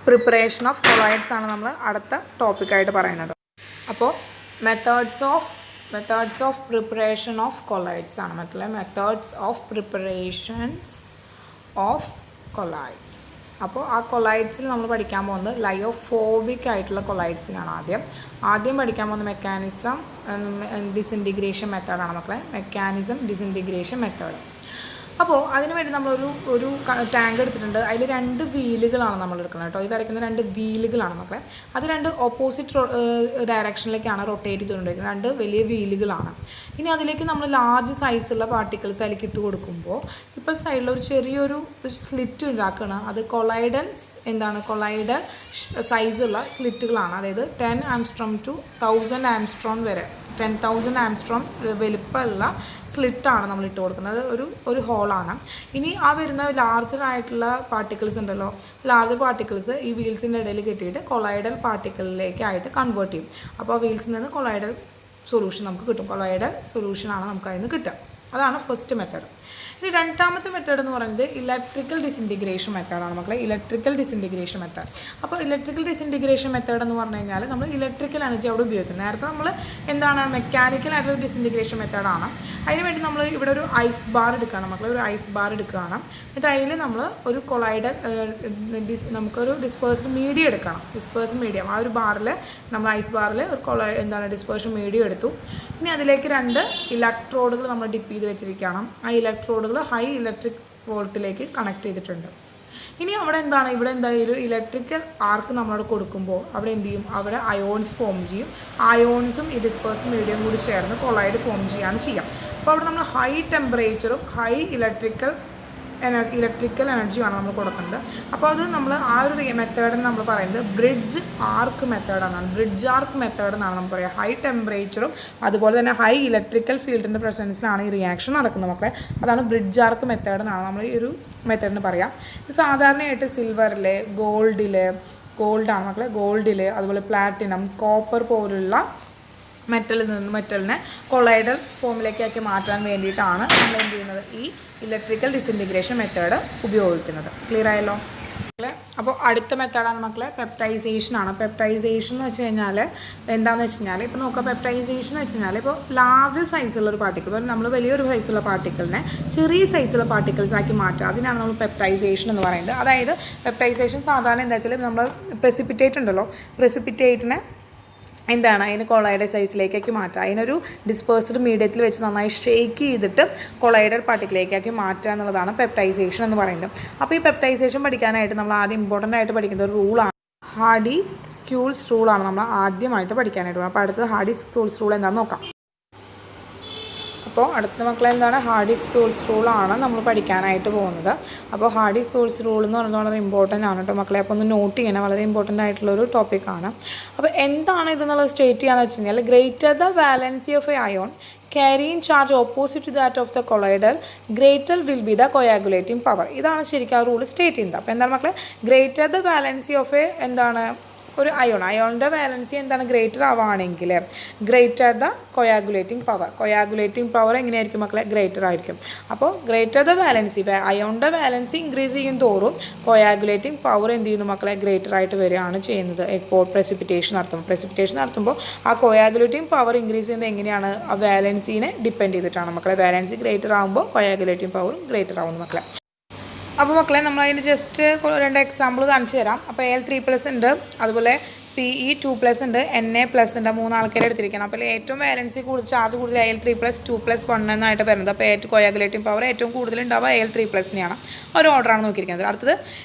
പ്രിപ്പറേഷൻ ഓഫ് കൊളോയിഡ്സ് ആണ് നമ്മൾ അടുത്ത ടോപ്പിക്കായിട്ട് പറയുന്നത്. അപ്പോൾ methods of preparation of colloids ആണ് മക്കളെ. Methods of preparations of colloids. അപ്പോൾ ആ കൊളോയിഡ്സിൽ നമ്മൾ പഠിക്കാൻ പോകുന്നത് ലയോഫോബിക് ആയിട്ടുള്ള കൊളോയിഡ്സിനാണ്. ആദ്യം പഠിക്കാൻ പോകുന്ന മെക്കാനിസം ഡിസിൻറ്റിഗ്രേഷൻ മെത്തേഡാണ് മക്കളെ. Mechanism disintegration method. അപ്പോൾ അതിനുവേണ്ടി നമ്മളൊരു ടാങ്ക് എടുത്തിട്ടുണ്ട്. അതിൽ 2 വീലുകളാണ് നമ്മൾ എടുക്കുന്നത് കേട്ടോ. ഈ വരയ്ക്കുന്ന 2 വീലുകളാണ് മക്കളെ. അത് 2 ഓപ്പോസിറ്റ് ഡയറക്ഷനിലേക്കാണ് റൊട്ടേറ്റ് ചെയ്തുകൊണ്ടിരിക്കുന്നത്. 2 വലിയ വീലുകളാണ്. ഇനി അതിലേക്ക് നമ്മൾ ലാർജ് സൈസുള്ള പാർട്ടിക്കിൾസ് അതിലേക്ക് ഇട്ട് കൊടുക്കുമ്പോൾ ഇപ്പോൾ സൈഡിൽ ഒരു ചെറിയൊരു സ്ലിറ്റ് ഉണ്ടാക്കുകയാണ്. അത് കൊളൈഡൽ സൈസുള്ള സ്ലിറ്റുകളാണ്. അതായത് 10 ആംസ്ട്രോം ടു 1000 ആംസ്ട്രോം വരെ 10,000 ആംസ്ട്രോം വലിപ്പമുള്ള സ്ലിറ്റാണ് നമ്മൾ ഇട്ട് കൊടുക്കുന്നത്. ഒരു ഹോളാണ്. ഇനി ആ വരുന്ന ലാർജറായിട്ടുള്ള പാർട്ടിക്കിൾസ് ഉണ്ടല്ലോ, ലാർജർ പാർട്ടിക്കിൾസ് ഈ വീൽസിൻ്റെ ഇടയിൽ കിട്ടിയിട്ട് കൊളൈഡൽ പാർട്ടിക്കിളിലേക്കായിട്ട് കൺവേർട്ട് ചെയ്യും. അപ്പോൾ ആ വീൽസിൽ നിന്ന് കൊളൈഡൽ സൊല്യൂഷൻ നമുക്ക് കിട്ടും. കൊളൈഡൽ സൊല്യൂഷനാണ് നമുക്ക് അതിൽ നിന്ന് കിട്ടുക. അതാണ് ഫസ്റ്റ് മെത്തേഡ്. ഇനി രണ്ടാമത്തെ മെത്തേഡ് എന്ന് പറയുന്നത് ഇലക്ട്രിക്കൽ ഡിസിൻറ്റിഗ്രേഷൻ മെത്തേഡാണ് മക്കളെ. Electrical disintegration method. അപ്പോൾ ഇലക്ട്രിക്കൽ ഡിസിൻറ്റിഗ്രേഷൻ മെത്തേഡ് എന്ന് പറഞ്ഞു കഴിഞ്ഞാൽ നമ്മൾ ഇലക്ട്രിക്കൽ എനർജി അവിടെ ഉപയോഗിക്കുന്നത്. നേരത്തെ നമ്മൾ മെക്കാനിക്കൽ ആയിട്ടുള്ള ഡിസിൻറ്റിഗ്രേഷൻ മെത്തേഡാണ്. അതിനുവേണ്ടി നമ്മൾ ഇവിടെ ഒരു ഐസ് ബാർ എടുക്കുകയാണ് മക്കളെ. ഒരു ഐസ് ബാർ എടുക്കുകയാണ്. എന്നിട്ട് അതിൽ നമ്മൾ ഒരു കൊളൈഡൽ നമുക്കൊരു ഡിസ്പേഴ്സ്ഡ് മീഡിയം എടുക്കണം. ഡിസ്പേഴ്സ്ഡ് മീഡിയം ആ ഒരു ബാറിൽ നമ്മൾ ഐസ് ബാറിൽ ഒരു ഡിസ്പേഴ്സ്ഡ് മീഡിയം എടുത്തു. ഇനി അതിലേക്ക് 2 ഇലക്ട്രോഡുകൾ നമ്മൾ ഡിപ്പ് ചെയ്ത് വെച്ചിരിക്കണം. ആ ഇലക്ട്രോഡുകൾ ഹൈ ഇലക്ട്രിക് വോൾട്ടിലേക്ക് കണക്ട് ചെയ്തിട്ടുണ്ട്. ഇനി അവിടെ ഇവിടെ ഒരു ഇലക്ട്രിക്കൽ ആർക്ക് നമ്മളവിടെ കൊടുക്കുമ്പോൾ അവിടെ എന്ത് ചെയ്യും? അവിടെ അയോൺസ് ഫോം ചെയ്യും. അയോൺസും ഈ ഡിസ്പേഴ്സ്ഡ് മീഡിയം കൂടി ചേർന്ന് കൊളൈഡ് ഫോം ചെയ്യുക. അപ്പോൾ അവിടെ നമ്മൾ ഹൈ ടെമ്പറേച്ചറും ഹൈ ഇലക്ട്രിക്കൽ എനർജിയാണ് നമ്മൾ കൊടുക്കുന്നത്. അപ്പോൾ അത് നമ്മൾ ആ ഒരു മെത്തേഡിന് നമ്മൾ പറയുന്നത് ബ്രിഡ്ജ് ആർക്ക് മെത്തേഡാണ്. ബ്രിഡ്ജ് ആർക്ക് മെത്തേഡ് എന്നാണ് നമ്മൾ പറയുക. ഹൈ ടെമ്പറേച്ചറും അതുപോലെ തന്നെ ഹൈ ഇലക്ട്രിക്കൽ ഫീൽഡിൻ്റെ പ്രസൻസിലാണ് ഈ റിയാക്ഷൻ നടക്കുന്നത് മക്കളെ. അതാണ് ബ്രിഡ്ജ് ആർക്ക് മെത്തേഡ് എന്നാണ് നമ്മൾ ഈ ഒരു മെത്തേഡിന് പറയാം. ഇത് സാധാരണയായിട്ട് സിൽവറിൽ, ഗോൾഡാണ് മക്കളെ. ഗോൾഡിൽ അതുപോലെ പ്ലാറ്റിനം, കോപ്പർ പോലുള്ള മെറ്റലിനെ കൊളൈഡൽ ഫോമിലേക്കാക്കി മാറ്റാൻ വേണ്ടിയിട്ടാണ് നമ്മൾ എന്ത് ചെയ്യുന്നത്? ഈ ഇലക്ട്രിക്കൽ ഡിസിൻറ്റിഗ്രേഷൻ മെത്തേഡ് ഉപയോഗിക്കുന്നത്. ക്ലിയർ ആയല്ലോ? അപ്പോൾ അടുത്ത മെത്തേഡാണ് മക്കളെ പെപ്റ്റൈസേഷനാണ്. പെപ്റ്റൈസേഷൻ എന്ന് വെച്ച് കഴിഞ്ഞാൽ എന്താണെന്ന് വെച്ച് കഴിഞ്ഞാൽ ഇപ്പോൾ നോക്കുക. പെപ്റ്റൈസേഷൻ എന്ന് വെച്ച് കഴിഞ്ഞാൽ ഇപ്പോൾ ലാർജ് സൈസുള്ള ഒരു പാർട്ടിക്കിൾ, നമ്മൾ വലിയൊരു സൈസുള്ള പാർട്ടിക്കിളിനെ ചെറിയ സൈസുള്ള പാർട്ടിക്കിൾസ് ആക്കി മാറ്റുക. അതിനാണ് നമ്മൾ പെപ്റ്റൈസേഷൻ എന്ന് പറയുന്നത്. അതായത് പെപ്റ്റൈസേഷൻ സാധാരണ എന്താ വെച്ചാൽ നമ്മൾ പ്രസിപ്പിറ്റേറ്റ് ഉണ്ടല്ലോ, പ്രസിപ്പിറ്റേറ്റിനെ അതിന് കൊളൈഡൽ സൈസിലേക്കാക്കി മാറ്റുക. അതിനൊരു ഡിസ്പേഴ്സ്ഡ് മീഡിയത്തിൽ വെച്ച് നന്നായി ഷേക്ക് ചെയ്തിട്ട് കൊളൈഡൽ പാർട്ടിക്കിലേക്കാക്കി മാറ്റുക എന്നുള്ളതാണ് പെപ്റ്റൈസേഷൻ എന്ന് പറയുന്നത്. അപ്പോൾ ഈ പെപ്റ്റൈസേഷൻ പഠിക്കാനായിട്ട് നമ്മൾ ആദ്യം ഇമ്പോർട്ടൻ്റ് ആയിട്ട് പഠിക്കുന്ന ഒരു റൂളാണ് ഹാർഡി-സ്ക്യൂൾസ് റൂളാണ് നമ്മൾ ആദ്യമായിട്ട് പഠിക്കാനായിട്ട്. അപ്പോൾ അടുത്തത് ഹാർഡി-സ്ക്യൂൾസ് റൂൾ എന്താണെന്ന് നോക്കാം. അപ്പോൾ അടുത്ത മക്കളെ ഹാർഡി-സ്ക്യൂൾസ് റൂളാണ് നമ്മൾ പഠിക്കാനായിട്ട് പോകുന്നത്. അപ്പോൾ ഹാർഡി-സ്ക്യൂൾസ് റൂൾ എന്ന് പറയുന്നത് വളരെ ഇമ്പോർട്ടൻ്റ് ആണ് കേട്ടോ മക്കളെ. അപ്പോൾ ഒന്ന് നോട്ട് ചെയ്യണം, വളരെ ഇമ്പോർട്ടൻ്റ് ആയിട്ടുള്ളൊരു ടോപ്പിക്കാണ്. അപ്പോൾ എന്താണ് ഇതെന്നുള്ളത് സ്റ്റേറ്റ് ചെയ്യാന്ന് വെച്ച് കഴിഞ്ഞാൽ greater the valency of A ion carrying charge opposite to that of the colloidal, greater will be the coagulating power. ഇതാണ് ശരിക്കും ആ റൂൾ സ്റ്റേറ്റ് ചെയ്യുന്നത്. അപ്പോൾ എന്താണ് മക്കളെ? Greater the valency of a ഒരു അയോണിൻ്റെ വാലൻസി ഗ്രേറ്റർ ആവുകയാണെങ്കിൽ ഗ്രേറ്റർ ദ കൊയാഗുലേറ്റിംഗ് പവർ എങ്ങനെയായിരിക്കും മക്കളെ? ഗ്രേറ്റർ ആയിരിക്കും. അപ്പോൾ ഗ്രേറ്റർ ദ വാലൻസി, അയോണിൻ്റെ വാലൻസി ഇൻക്രീസ് ചെയ്യും തോറും കൊയാഗുലേറ്റിംഗ് പവർ എന്ത് ചെയ്യുന്നു മക്കളെ? ഗ്രേറ്റർ ആയിട്ട് വരികയാണ് ചെയ്യുന്നത്. ഇപ്പോൾ പ്രസിപ്പിറ്റേഷൻ നടത്തുമ്പോൾ ആ കൊയാഗുലേറ്റിംഗ് പവർ ഇൻക്രീസ് ചെയ്യുന്നത് എങ്ങനെയാണ്? ആ വാലൻസിനെ ഡിപ്പെൻഡ് ചെയ്തിട്ടാണ് മക്കളെ. വാലൻസി ഗ്രേറ്റർ ആകുമ്പോൾ കൊയാഗുലേറ്റിംഗ് പവറും ഗ്രേറ്റർ ആവുന്നു മക്കളെ. അപ്പോൾ മക്കളെ നമ്മളതിന് ജസ്റ്റ് 2 എക്സാമ്പിൾ കാണിച്ചു തരാം. അപ്പോൾ Al3+ ഉണ്ട്, അതുപോലെ Pe2+ ഉണ്ട്, Na+ ഉണ്ട്. 3 ആൾക്കാരെ എടുത്തിരിക്കണം. അപ്പോൾ ഏറ്റവും വാലൻസി ചാർജ് കൂടുതൽ Al3+, 2+1 എന്നായിട്ട് വരുന്നത്. അപ്പോൾ ഏറ്റവും കൊയാഗുലേറ്റിംഗ് പവർ ഏറ്റവും കൂടുതൽ ഉണ്ടാവുക Al3+നെയാണ്. ഒരു ഓർഡറാണ് നോക്കിയിരിക്കുന്നത്. അടുത്തത്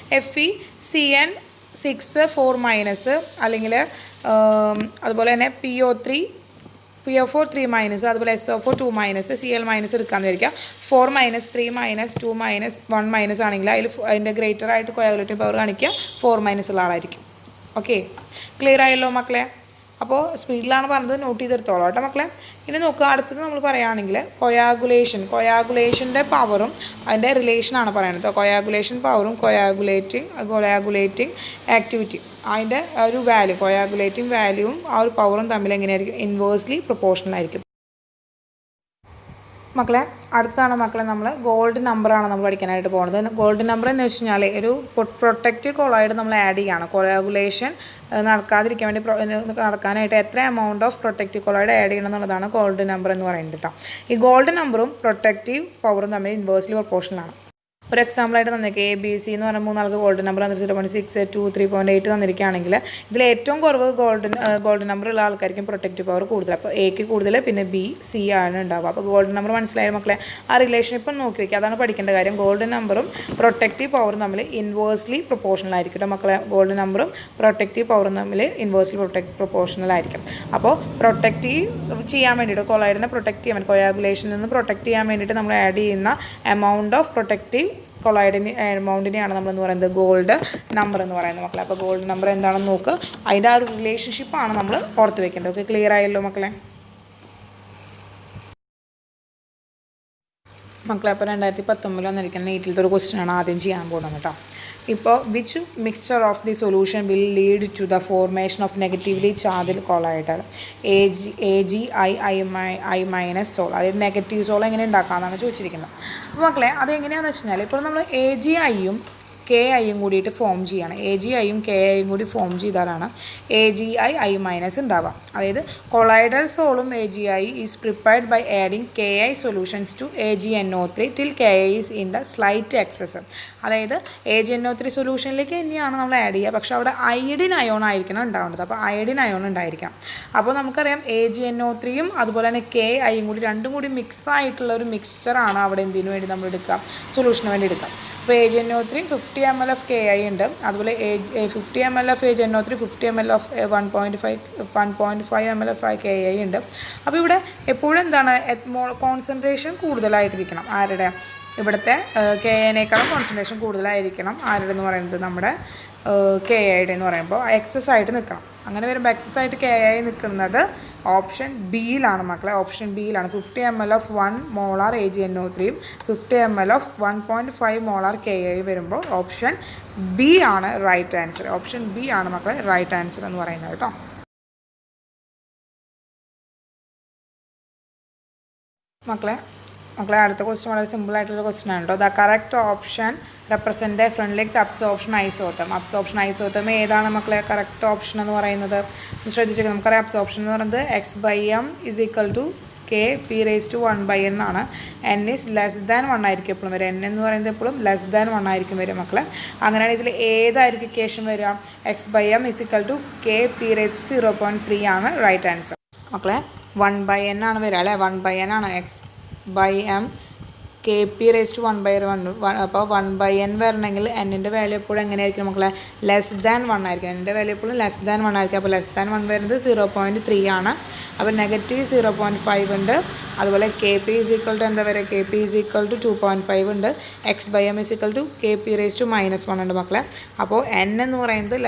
Fe(Cn)6 4- അല്ലെങ്കിൽ അതുപോലെ തന്നെ PO4 3-, അതുപോലെ SO4 2-, Cl- എടുക്കാമെന്ന് വിചാരിക്കുക. 4-, 3-, 2-, 1- ആണെങ്കിൽ അതിൻ്റെ ഗ്രേറ്റർ ആയിട്ട് കൊയാഗുലേറ്റിംഗ് പവർ കാണിക്കുക 4- ഉള്ള ആളായിരിക്കും. ഓക്കെ, ക്ലിയർ ആയല്ലോ മക്കളെ? അപ്പോൾ സ്പീഡിലാണ് പറഞ്ഞത്, നോട്ട് ചെയ്തെടുത്തോളാം കേട്ടോ മക്കളെ. ഇനി നോക്കുക, അടുത്തത് നമ്മൾ പറയുകയാണെങ്കിൽ കൊയാഗുലേഷൻ്റെ പവറും അതിൻ്റെ റിലേഷനാണ് പറയുന്നത്. കൊയാഗുലേഷൻ പവറും കൊയാഗുലേറ്റിംഗ് ആക്ടിവിറ്റി, അതിൻ്റെ ഒരു വാല്യൂ, കൊയാഗുലേറ്റിംഗ് വാല്യൂവും ആ ഒരു പവറും തമ്മിൽ എങ്ങനെയായിരിക്കും? ഇൻവേഴ്സ്ലി പ്രൊപ്പോർഷണൽ ആയിരിക്കും. മക്കളെ അടുത്താണ് മക്കളെ നമ്മൾ ഗോൾഡ് നമ്പറാണ് നമ്മൾ പഠിക്കാനായിട്ട് പോകുന്നത്. ഗോൾഡ് നമ്പർ എന്ന് വെച്ച് കഴിഞ്ഞാൽ ഒരു പ്രൊട്ടക്റ്റീവ് കൊളോയിഡ് നമ്മൾ ആഡ് ചെയ്യുകയാണ്. കൊയാഗുലേഷൻ നടക്കാതിരിക്കാൻ വേണ്ടി നടക്കാനായിട്ട് എത്ര amount of protective colloid add ചെയ്യണം എന്നുള്ളതാണ് ഗോൾഡ് നമ്പർ എന്ന് പറയുന്നത് കേട്ടോ. ഈ ഗോൾഡ് നമ്പറും പ്രൊട്ടക്റ്റീവ് പവറും തമ്മിൽ ഇൻവേഴ്സ്ലി പ്രൊപ്പോർഷണലാണ്. ഒരു എക്സാമ്പിളായിട്ട് തന്നേക്കുക, ABC എന്ന് പറഞ്ഞാൽ 3 ആൾക്ക് ഗോൾഡ് നമ്പർ 0.6, 2, 3.8 തന്നിരിക്കുകയാണെങ്കിൽ ഇതിൽ ഏറ്റവും കുറവ് ഗോൾഡ് നമ്പർ ഉള്ള ആൾക്കാർക്കും പ്രൊട്ടക്റ്റീവ് പവർ കൂടുതൽ. അപ്പോൾ Aക്ക് കൂടുതൽ, പിന്നെ B, C ആണ് ഉണ്ടാവുക. അപ്പോൾ ഗോൾഡ് നമ്പർ മനസ്സിലായ മക്കളെ, ആ റിലേഷൻഷിപ്പ് നോക്കി വയ്ക്കുക. അതാണ് പഠിക്കേണ്ട കാര്യം. ഗോൾഡ് നമ്പറും പ്രൊട്ടക്റ്റീവ് പവറും തമ്മിൽ ഇൻവേഴ്സ്ലി പ്രൊപ്പോർഷണൽ ആയിരിക്കും കേട്ടോ മക്കളെ. ഗോൾഡ് നമ്പറും പ്രൊട്ടക്റ്റീവ് പവറും തമ്മിൽ ഇൻവേഴ്സ്ലി പ്രൊപ്പോർഷണൽ ആയിരിക്കും. അപ്പോൾ പ്രൊട്ടക്റ്റീവ് ചെയ്യാൻ വേണ്ടിയിട്ട്, കൊളോയിഡിനെ പ്രൊട്ടക്റ്റ് ചെയ്യാൻ വേണ്ടി, കൊയാഗുലേഷനിൽ നിന്ന് പ്രൊട്ടക്റ്റ് ചെയ്യാൻ വേണ്ടിയിട്ട് നമ്മൾ ആഡ് ചെയ്യുന്ന എമൗണ്ട് ഓഫ് പ്രൊട്ടക്റ്റീവ് കൊളോയിഡിന് എമൗണ്ടിനെയാണ് നമ്മളെന്ന് പറയുന്നത് ഗോൾഡ് നമ്പർ എന്ന് പറയുന്നത് മക്കളെ. അപ്പോൾ ഗോൾഡ് നമ്പർ എന്താണെന്ന് നോക്കുക, അതിൻ്റെ ആ ഒരു റിലേഷൻഷിപ്പാണ് നമ്മൾ ഓർത്ത് വെക്കേണ്ടത്. ഓക്കെ, ക്ലിയർ ആയല്ലോ മക്കളെ? അപ്പോൾ 2019 വന്നിരിക്കുന്ന നീറ്റിലത്തെ ഒരു ക്വസ്റ്റ്യനാണ് ആദ്യം ചെയ്യാൻ പോകുന്നത് കേട്ടോ. ഇപ്പോൾ which mixture of the solution will lead to the formation of negatively charged colloid AgI- sol. അതായത് നെഗറ്റീവ് സോൾ എങ്ങനെ ഉണ്ടാക്കാമെന്നാണ് ചോദിച്ചിരിക്കുന്നത്. അപ്പോൾ മക്കളെ അതെങ്ങനെയാണെന്ന് വെച്ച് കഴിഞ്ഞാൽ, ഇപ്പോൾ നമ്മൾ AgIയും KIയും കൂടിയിട്ട് ഫോം ചെയ്യണം. AgIയും KIയും കൂടി ഫോം ചെയ്താലാണ് AgI- ഉണ്ടാവുക. അതായത് കൊളോയിഡൽ സോളും AgI is prepared by adding KI solutions to AgNO3 till KI is in the slight excess. അതായത് AgNO3 സൊല്യൂഷനിലേക്ക് തന്നെയാണ് നമ്മൾ ആഡ് ചെയ്യുക, പക്ഷേ അവിടെ അയഡിൻ അയോൺ ആയിരിക്കണം ഉണ്ടാവേണ്ടത്. അപ്പോൾ അയഡിൻ അയോൺ ഉണ്ടായിരിക്കണം. അപ്പോൾ നമുക്കറിയാം AgNO3യും അതുപോലെ തന്നെ KIയും കൂടി രണ്ടും കൂടി മിക്സ് ആയിട്ടുള്ള ഒരു മിക്സ്ചറാണ് അവിടെ എന്തിനു വേണ്ടി നമ്മൾ എടുക്കുക? സൊല്യൂഷന് വേണ്ടി എടുക്കുക. അപ്പോൾ AgNO3 50 ml ഓഫ് KI ഉണ്ട്, അതുപോലെ 50 ml of AgNO3, 50 ml of 1.5 ml of KI ഉണ്ട്. അപ്പോൾ ഇവിടെ എപ്പോഴും എന്താണ്, കോൺസെൻട്രേഷൻ കൂടുതലായിട്ടിരിക്കണം. ആരുടെ? ഇവിടുത്തെ KIനേക്കാളും കോൺസെൻട്രേഷൻ കൂടുതലായിരിക്കണം. ആരുടെ എന്ന് പറയുന്നത്? നമ്മുടെ KIയുടെ എന്ന് പറയുമ്പോൾ എക്സസ് ആയിട്ട് നിൽക്കണം. അങ്ങനെ വരുമ്പോൾ എക്സസ് ആയിട്ട് KI നിൽക്കുന്നത് ഓപ്ഷൻ ബിയിലാണ് മക്കളെ. ഓപ്ഷൻ ബിയിലാണ്. 50 ml ഓഫ് 1 മോളാർ AgNO3യും 50 ml ഓഫ് 1.5 മോളാർ KI വരുമ്പോൾ ഓപ്ഷൻ ബി ആണ് റൈറ്റ് ആൻസർ. ഓപ്ഷൻ ബി ആണ് മക്കളെ റൈറ്റ് ആൻസർ എന്ന് പറയുന്നത് കേട്ടോ. മക്കളെ അടുത്ത ക്വസ്റ്റ്യൻ വളരെ സിമ്പിൾ ആയിട്ടുള്ള ക്വസ്റ്റ്യൻ ആണ് കേട്ടോ. The correct option represent a Freundlich's absorption isotherm. Absorption ഏതാണ് മക്കളെ കറക്റ്റ് ഓപ്ഷൻ എന്ന് പറയുന്നത്? ശ്രദ്ധിച്ചേക്കാം. നമുക്കറിയാം അബ്സോർപ്ഷൻ എന്ന് പറയുന്നത് x/m = Kp⁻1/n ആണ്. n ഈസ് <1 ആയിരിക്കും എപ്പോഴും വരിക. n എന്ന് പറയുന്നത് എപ്പോഴും <1 ആയിരിക്കും വരിക മക്കളെ. അങ്ങനെയാണ് ഇതിൽ ഏതായിരിക്കും ഇക്വേഷൻ വരിക? x/m = Kp⁻0.3 ആണ് റൈറ്റ് ആൻസർ മക്കളെ. 1/n ആണ് വരിക അല്ലേ? 1/n ആണ്. x/m Kp⁻1/1. അപ്പോൾ 1/n വരണമെങ്കിൽ എന്നിൻ്റെ വാല്യൂ എപ്പോഴും എങ്ങനെയായിരിക്കും മക്കളെ? <1 ആയിരിക്കും. എന്നിൻ്റെ വാല്യൂ എപ്പോഴും <1 ആയിരിക്കും. അപ്പോൾ <1 വരുന്നത് 0.3 ആണ്. അപ്പോൾ -0.5 ഉണ്ട്. അതുപോലെ Kp എന്താ പറയുക? Kp 2.5 ഉണ്ട്. x/m Kp⁻−1 ഉണ്ട് മക്കളെ. അപ്പോൾ n എന്ന് പറയുന്നത്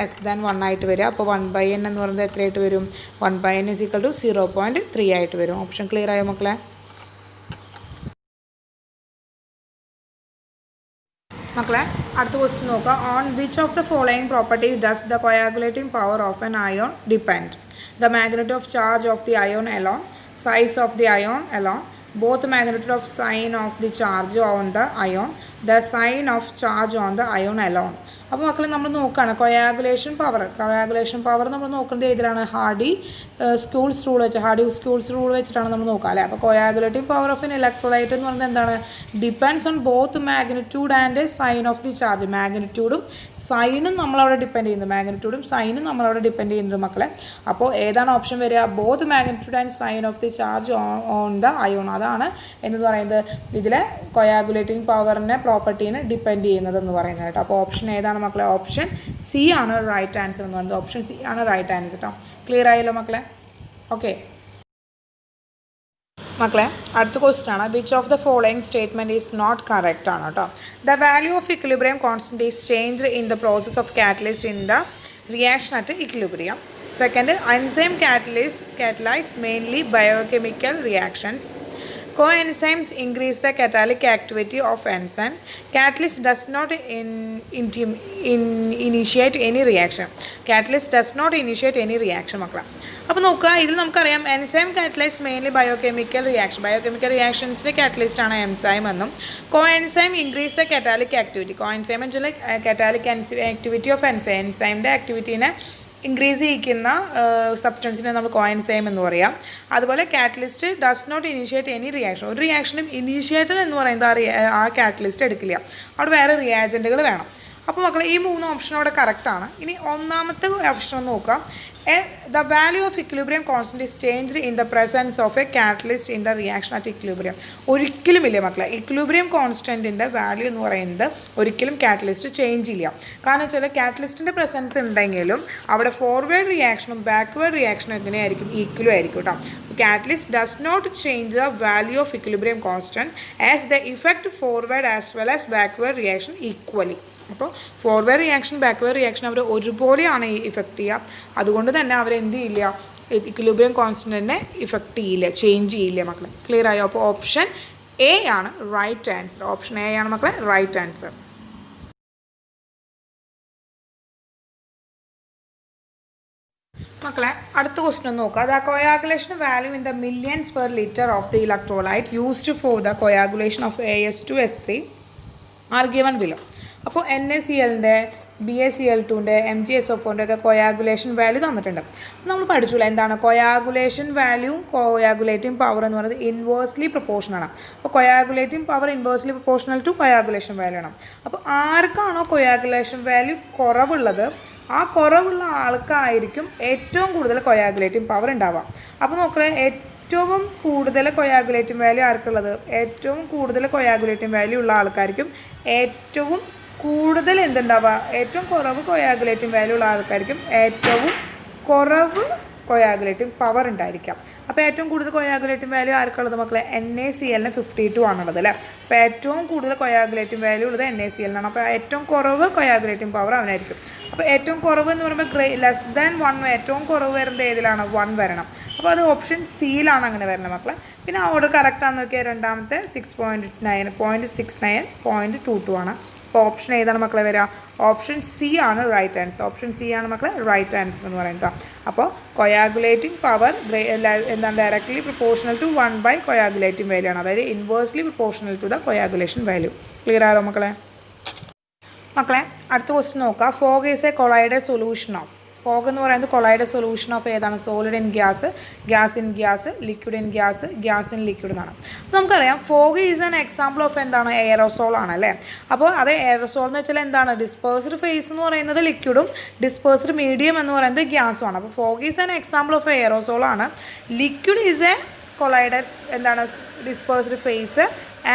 <1 ആയിട്ട് വരിക. അപ്പോൾ 1/n എന്ന് പറയുന്നത് എത്രയായിട്ട് വരും? 1/n 0.3 ആയിട്ട് വരും. ഓപ്ഷൻ ക്ലിയർ ആയോ മക്കളെ? മക്കളെ അടുത്ത ക്വസ്റ്റ്യൻ നോക്കുക. On which of the following properties does the coagulating power of an ion depend? The magnitude of charge of the ion alone, size of the ion alone, both magnitude of sign of the charge on the ion, the sign of charge on the ion alone. അപ്പോൾ മക്കളെ നമ്മൾ നോക്കുകയാണ് coagulation power നമ്മൾ നോക്കുന്നത് ഏതിലാണ്? Hardy schools rule വെച്ചിട്ടാണ് നമ്മൾ നോക്കുക അല്ലേ? അപ്പോൾ coagulating power of an electrolyte എന്ന് പറയുന്നത് എന്താണ്? Depends on both magnitude and sign of the charge. മാഗ്നിറ്റ്യൂഡും സൈനും നമ്മളവിടെ ഡിപ്പെൻഡ് ചെയ്യുന്നുണ്ട് മക്കളെ. അപ്പോൾ ഏതാണ് ഓപ്ഷൻ വരിക? Both magnitude and sign of the charge on the ion. അതാണ് എന്ന് പറയുന്നത് ഇതിലെ കൊയാഗുലേറ്റിംഗ് പവറിനെ പ്രോപ്പർട്ടീനെ ഡിപ്പെൻഡ് ചെയ്യുന്നത് എന്ന് പറയുന്നത് കേട്ടോ. അപ്പോൾ ഓപ്ഷൻ ഏതാണ് മക്കളെ? ഓപ്ഷൻ സി ആണ് റൈറ്റ് ആൻസർ എന്ന് പറയുന്നത്. ഓപ്ഷൻ സി ആണ് റൈറ്റ് ആൻസർ കേട്ടോ. ക്ലിയർ ആയല്ലോ മക്കളെ? ഓക്കെ മക്കളെ അടുത്ത ക്വസ്റ്റ്യൻ ആണ്. Which of the following statement is not correct ആണ് കേട്ടോ. The value of equilibrium constant is change in the process of catalyst in the reaction at equilibrium. Second, enzyme catalyze mainly biochemical reactions. Coenzymes increase the catalytic activity of enzyme. Catalyst does not initiate any reaction. Catalyst does not initiate any reaction മക്കളെ. അപ്പോൾ നോക്കുക, ഇതിൽ നമുക്കറിയാം enzyme catalyse mainly biochemical റിയാക്ഷൻസിൻ്റെ catalyst ആണ് enzyme എന്നും. Coenzyme increase the catalytic activity. Coenzyme എന്ന് വെച്ചാൽ കാറ്റാലിക് ആക്ടിവിറ്റി ഓഫ് എൻസൈമിൻ്റെ ആക്ടിവിറ്റീനെ ഇൻക്രീസ് ചെയ്യിക്കുന്ന സബ്സ്റ്റൻസിനെ നമ്മൾ കോഎൻസൈം എന്ന് പറയാം. അതുപോലെ catalyst does not initiate any reaction. ഒരു റിയാക്ഷനും ഇനീഷ്യേറ്റർ എന്ന് പറയുന്നത് ആ കാറ്റലിസ്റ്റ് എടുക്കില്ല. അവിടെ വേറെ റിയാജൻറ്റുകൾ വേണം. അപ്പോൾ മക്കളെ ഈ 3 ഓപ്ഷൻ അവിടെ കറക്റ്റാണ്. ഇനി ഒന്നാമത്തെ ഓപ്ഷൻ നോക്കാം. The value of equilibrium constant is changed in the presence of a catalyst in the reaction at equilibrium. ഒരിക്കലുമില്ല മക്കളെ, ഇക്വിലിബ്രിയം കോൺസ്റ്റൻറ്റിൻ്റെ വാല്യൂ എന്ന് പറയുന്നത് ഒരിക്കലും കാറ്റലിസ്റ്റ് ചേഞ്ച് ഇല്ല. കാരണം വെച്ചാൽ കാറ്റലിസ്റ്റിൻ്റെ പ്രസൻസ് ഉണ്ടെങ്കിലും അവിടെ ഫോർവേഡ് റിയാക്ഷനും ബാക്ക്വേഡ് റിയാക്ഷനും എങ്ങനെയായിരിക്കും, ഈക്വലും ആയിരിക്കും കേട്ടോ. Catalyst does not change the value of equilibrium constant as they affect forward as well as backward reaction equally. അപ്പോൾ ഫോർവേഡ് റിയാക്ഷൻ ബാക്ക്വേഡ് റിയാക്ഷൻ അവർ ഒരുപോലെയാണ് ഇഫക്റ്റ് ചെയ്യുക. അതുകൊണ്ട് തന്നെ അവർ എന്ത് ചെയ്യില്ല, ഇക്വിലിബ്രിയം കോൺസ്റ്റൻറ്റിനെ ഇഫക്റ്റ് ചെയ്യില്ല, ചേഞ്ച് ചെയ്യില്ല മക്കളെ. ക്ലിയർ ആയോ? അപ്പോൾ ഓപ്ഷൻ എ ആണ് റൈറ്റ് ആൻസർ. ഓപ്ഷൻ എ ആണ് മക്കളെ റൈറ്റ് ആൻസർ. മക്കളെ അടുത്ത ക്വസ്റ്റ്യൻ നോക്കുക. The coagulation value in the millions per litre of the electrolyte used for the coagulation of AS2S3 are given below. അപ്പോൾ NaClൻ്റെ BaCl2ൻ്റെ MgSO4ൻ്റെ ഒക്കെ കൊയാഗുലേഷൻ വാല്യൂ തന്നിട്ടുണ്ട്. നമ്മൾ പഠിച്ചില്ല എന്താണ് കൊയാഗുലേഷൻ വാല്യൂ, കൊയാഗുലേറ്റിംഗ് പവർ എന്ന് പറയുന്നത് ഇൻവേഴ്സ്ലി പ്രൊപ്പോർഷനാണ്. അപ്പോൾ coagulating power inversely proportional to coagulation value ആണ്. അപ്പോൾ ആർക്കാണോ കൊയാഗുലേഷൻ വാല്യൂ കുറവുള്ളത് ആ കുറവുള്ള ആൾക്കായിരിക്കും ഏറ്റവും കൂടുതൽ കൊയാഗുലേറ്റിംഗ് പവർ ഉണ്ടാവുക. അപ്പോൾ നോക്കണേ, ഏറ്റവും കൂടുതൽ കൊയാഗുലേറ്റിംഗ് വാല്യൂ ആർക്കുള്ളത്? ഏറ്റവും കൂടുതൽ കൊയാഗുലേറ്റിംഗ് വാല്യൂ ഉള്ള ആൾക്കാർക്കും ഏറ്റവും കൂടുതൽ എന്തുണ്ടാവുക, ഏറ്റവും കുറവ് കൊയാഗുലേറ്റിംഗ് വാല്യൂ ഉള്ള ആൾക്കാർക്കും ഏറ്റവും കുറവ് കൊയാഗുലേറ്റിംഗ് പവർ ഉണ്ടായിരിക്കാം. അപ്പോൾ ഏറ്റവും കൂടുതൽ കൊയാഗുലേറ്റിംഗ് വാല്യൂ ആർക്കുള്ളത് മക്കളെ? NaClന് 52 ആണുള്ളത് അല്ലേ. അപ്പോൾ ഏറ്റവും കൂടുതൽ കൊയാഗുലേറ്റിംഗ് വാല്യൂ ഉള്ളത് NaClനാണ്. അപ്പോൾ ഏറ്റവും കുറവ് കൊയാഗുലേറ്റിംഗ് പവർ അവനായിരിക്കും. അപ്പോൾ ഏറ്റവും കുറവ് എന്ന് പറയുമ്പോൾ ലെസ് ദാൻ 1, ഏറ്റവും കുറവ് വരുന്നത് ഏതിലാണ്? 1 വരണം. അപ്പോൾ അത് ഓപ്ഷൻ സിയിലാണ് അങ്ങനെ വരുന്നത് മക്കളെ. പിന്നെ ആ ഓർഡർ കറക്റ്റാണെന്ന് നോക്കിയാൽ രണ്ടാമത്തെ 6.9, 0.69, 0.22 ആണ്. അപ്പോൾ ഓപ്ഷൻ ഏതാണ് മക്കളെ വരിക? ഓപ്ഷൻ സി ആണ് റൈറ്റ് ആൻസർ. ഓപ്ഷൻ സി ആണ് മക്കളെ റൈറ്റ് ആൻസർ എന്ന് പറയുന്നത്. അപ്പോൾ കൊയാഗുലേറ്റിംഗ് പവർ എന്താണ് directly proportional to 1 by coagulating value ആണ്. അതായത് inversely proportional to the coagulation value. Clear ആണോ മക്കളെ? മക്കളെ അടുത്ത ക്വസ്റ്റ്യൻ നോക്കുക. Fog is a colloidal solution of. Fog എന്ന് പറയുന്നത് കൊളൈഡഡ് സൊല്യൂഷൻ ഓഫ് ഏതാണ്? Solid in gas, gas in gas, liquid in gas, gas in liquid എന്നാണ്. അപ്പോൾ നമുക്കറിയാം fog is an example of എന്താണ്? എയറോസോൾ ആണ് അല്ലേ. അപ്പോൾ അത് എയറോസോൾ എന്ന് വെച്ചാൽ എന്താണ്? ഡിസ്പേഴ്സ്ഡ് ഫേസ് എന്ന് പറയുന്നത് ലിക്വിഡും ഡിസ്പേഴ്സ്ഡ് മീഡിയം എന്ന് പറയുന്നത് ഗ്യാസും ആണ്. അപ്പോൾ fog is an example of aerosol ആണ്. ലിക്വിഡ് ഈസ് എ കൊളൈഡഡ് എന്താണ്? ഡിസ്പേഴ്സ്ഡ് ഫേസ്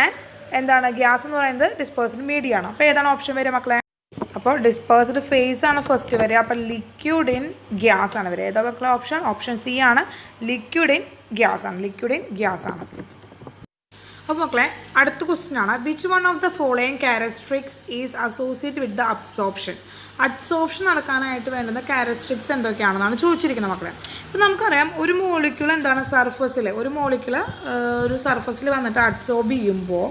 ആൻഡ് എന്താണ്? ഗ്യാസ് എന്ന് പറയുന്നത് ഡിസ്പേഴ്സ്ഡ് മീഡിയം ആണ്. അപ്പോൾ ഏതാണ് ഓപ്ഷൻ വരിക മക്കളെ? അപ്പോൾ ഡിസ്പേഴ്സ്ഡ് ഫേസ് ആണ് ഫസ്റ്റ് വരിക. അപ്പോൾ ലിക്വിഡ് ഇൻ ഗ്യാസ് ആണ് വരിക. ഏതാ മക്കളെ ഓപ്ഷൻ? ഓപ്ഷൻ സി ആണ്. ലിക്വിഡ് ഇൻ ഗ്യാസ് ആണ്. ലിക്വിഡ് ഇൻ ഗ്യാസ് ആണ്. അപ്പോൾ മക്കളെ അടുത്ത ക്വസ്റ്റ്യൻ ആണ്. Which one of the following characteristics is associate with the absorption. Absorption നടക്കാനായിട്ട് വേണ്ടുന്ന ക്യാരക്ടറിസ്റ്റിക്സ് എന്തൊക്കെയാണെന്നാണ് ചോദിച്ചിരിക്കുന്നത് മക്കളെ. ഇപ്പോൾ നമുക്കറിയാം ഒരു മോളിക്യൂൾ എന്താണ് സർഫസിൽ, ഒരു മോളിക്യൂൾ ഒരു സർഫസിൽ വന്നിട്ട് അബ്സോർബ് ചെയ്യുമ്പോൾ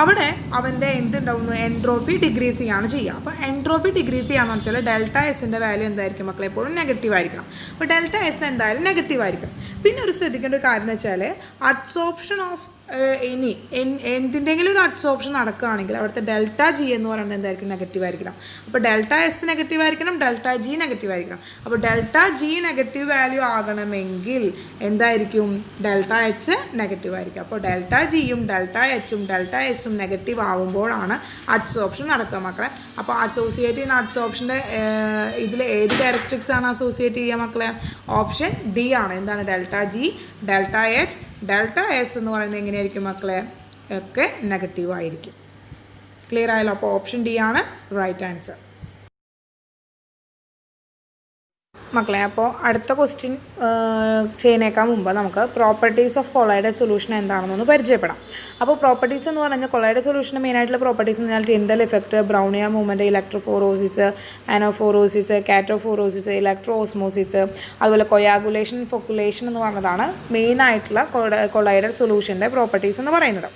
അവിടെ അവൻ്റെ എന്തുണ്ടാവുന്നു? എൻട്രോപ്പി ഡിക്രീസ് ചെയ്യാണ് ചെയ്യുക. അപ്പോൾ എൻട്രോപ്പി ഡിക്രീസ് ചെയ്യാന്ന് വെച്ചാൽ ഡെൽറ്റ എസിൻ്റെ വാല്യൂ എന്തായിരിക്കും മക്കളെ? എപ്പോഴും നെഗറ്റീവ് ആയിരിക്കണം. അപ്പോൾ ഡെൽറ്റ എസ് എന്തായാലും നെഗറ്റീവ് ആയിരിക്കും. പിന്നെ ഒരു ശ്രദ്ധിക്കേണ്ട ഒരു കാര്യം എന്ന് വെച്ചാൽ അബ്സോർപ്ഷൻ ഓഫ് എന്തിൻ്റെങ്കിലും ഒരു അബ്സോർപ്ഷൻ നടക്കുകയാണെങ്കിൽ അവിടുത്തെ ഡെൽറ്റ ജി എന്ന് പറയുന്നത് എന്തായിരിക്കും? നെഗറ്റീവ് ആയിരിക്കണം. അപ്പോൾ ഡെൽറ്റ എസ് നെഗറ്റീവ് ആയിരിക്കണം, ഡെൽറ്റ ജി നെഗറ്റീവ് ആയിരിക്കണം. അപ്പോൾ ഡെൽറ്റ ജി നെഗറ്റീവ് വാല്യൂ ആകണമെങ്കിൽ എന്തായിരിക്കും? ഡെൽറ്റ എച്ച് നെഗറ്റീവ് ആയിരിക്കും. അപ്പോൾ ഡെൽറ്റ ജിയും ഡെൽറ്റ എച്ചും ഡെൽറ്റ എസും നെഗറ്റീവ് ആകുമ്പോഴാണ് അബ്സോർപ്ഷൻ നടക്കുക മക്കളെ. അപ്പോൾ അസോസിയേറ്റ് ചെയ്യുന്ന അബ്സോർപ്ഷൻ്റെ ഇതിൽ ഏത് ക്യാരക്ടറിസ്റ്റിക്സ് ആണ് അസോസിയേറ്റ് ചെയ്യുക മക്കളെ? ഓപ്ഷൻ ഡി ആണ്. എന്താണ്? Delta G, delta H, delta S എന്ന് പറയുന്നത് എങ്ങനെയായിരിക്കും മക്കളെ? ഒക്കെ നെഗറ്റീവ് ആയിരിക്കും. ക്ലിയർ ആയല്ലോ? അപ്പോൾ ഓപ്ഷൻ ഡി ആണ് റൈറ്റ് ആൻസർ. മക്കളെ, അപ്പോൾ അടുത്ത ക്വസ്റ്റ്യൻ ചെയ്യുന്നേക്കാൾ മുമ്പ് നമുക്ക് പ്രോപ്പർട്ടീസ് ഓഫ് കൊളൈഡർ സൊല്യൂഷൻ എന്താണെന്നൊന്ന് പരിചയപ്പെടാം. അപ്പോൾ പ്രോപ്പർട്ടീസ് എന്ന് പറഞ്ഞാൽ കൊളൈഡർ സൊല്യൂഷൻ്റെ മെയിനായിട്ടുള്ള പ്രോപ്പർട്ടീസ് എന്ന് പറഞ്ഞാൽ Tyndall effect, Brownian movement, electrophoresis, anaphoresis, cataphoresis, electro osmosis, അതുപോലെ കൊയാഗുലേഷൻ, ഫൊക്കുലേഷൻ എന്ന് പറഞ്ഞതാണ് മെയിനായിട്ടുള്ള കൊളൈഡർ സൊല്യൂഷൻ്റെ പ്രോപ്പർട്ടീസ് എന്ന് പറയുന്നത്.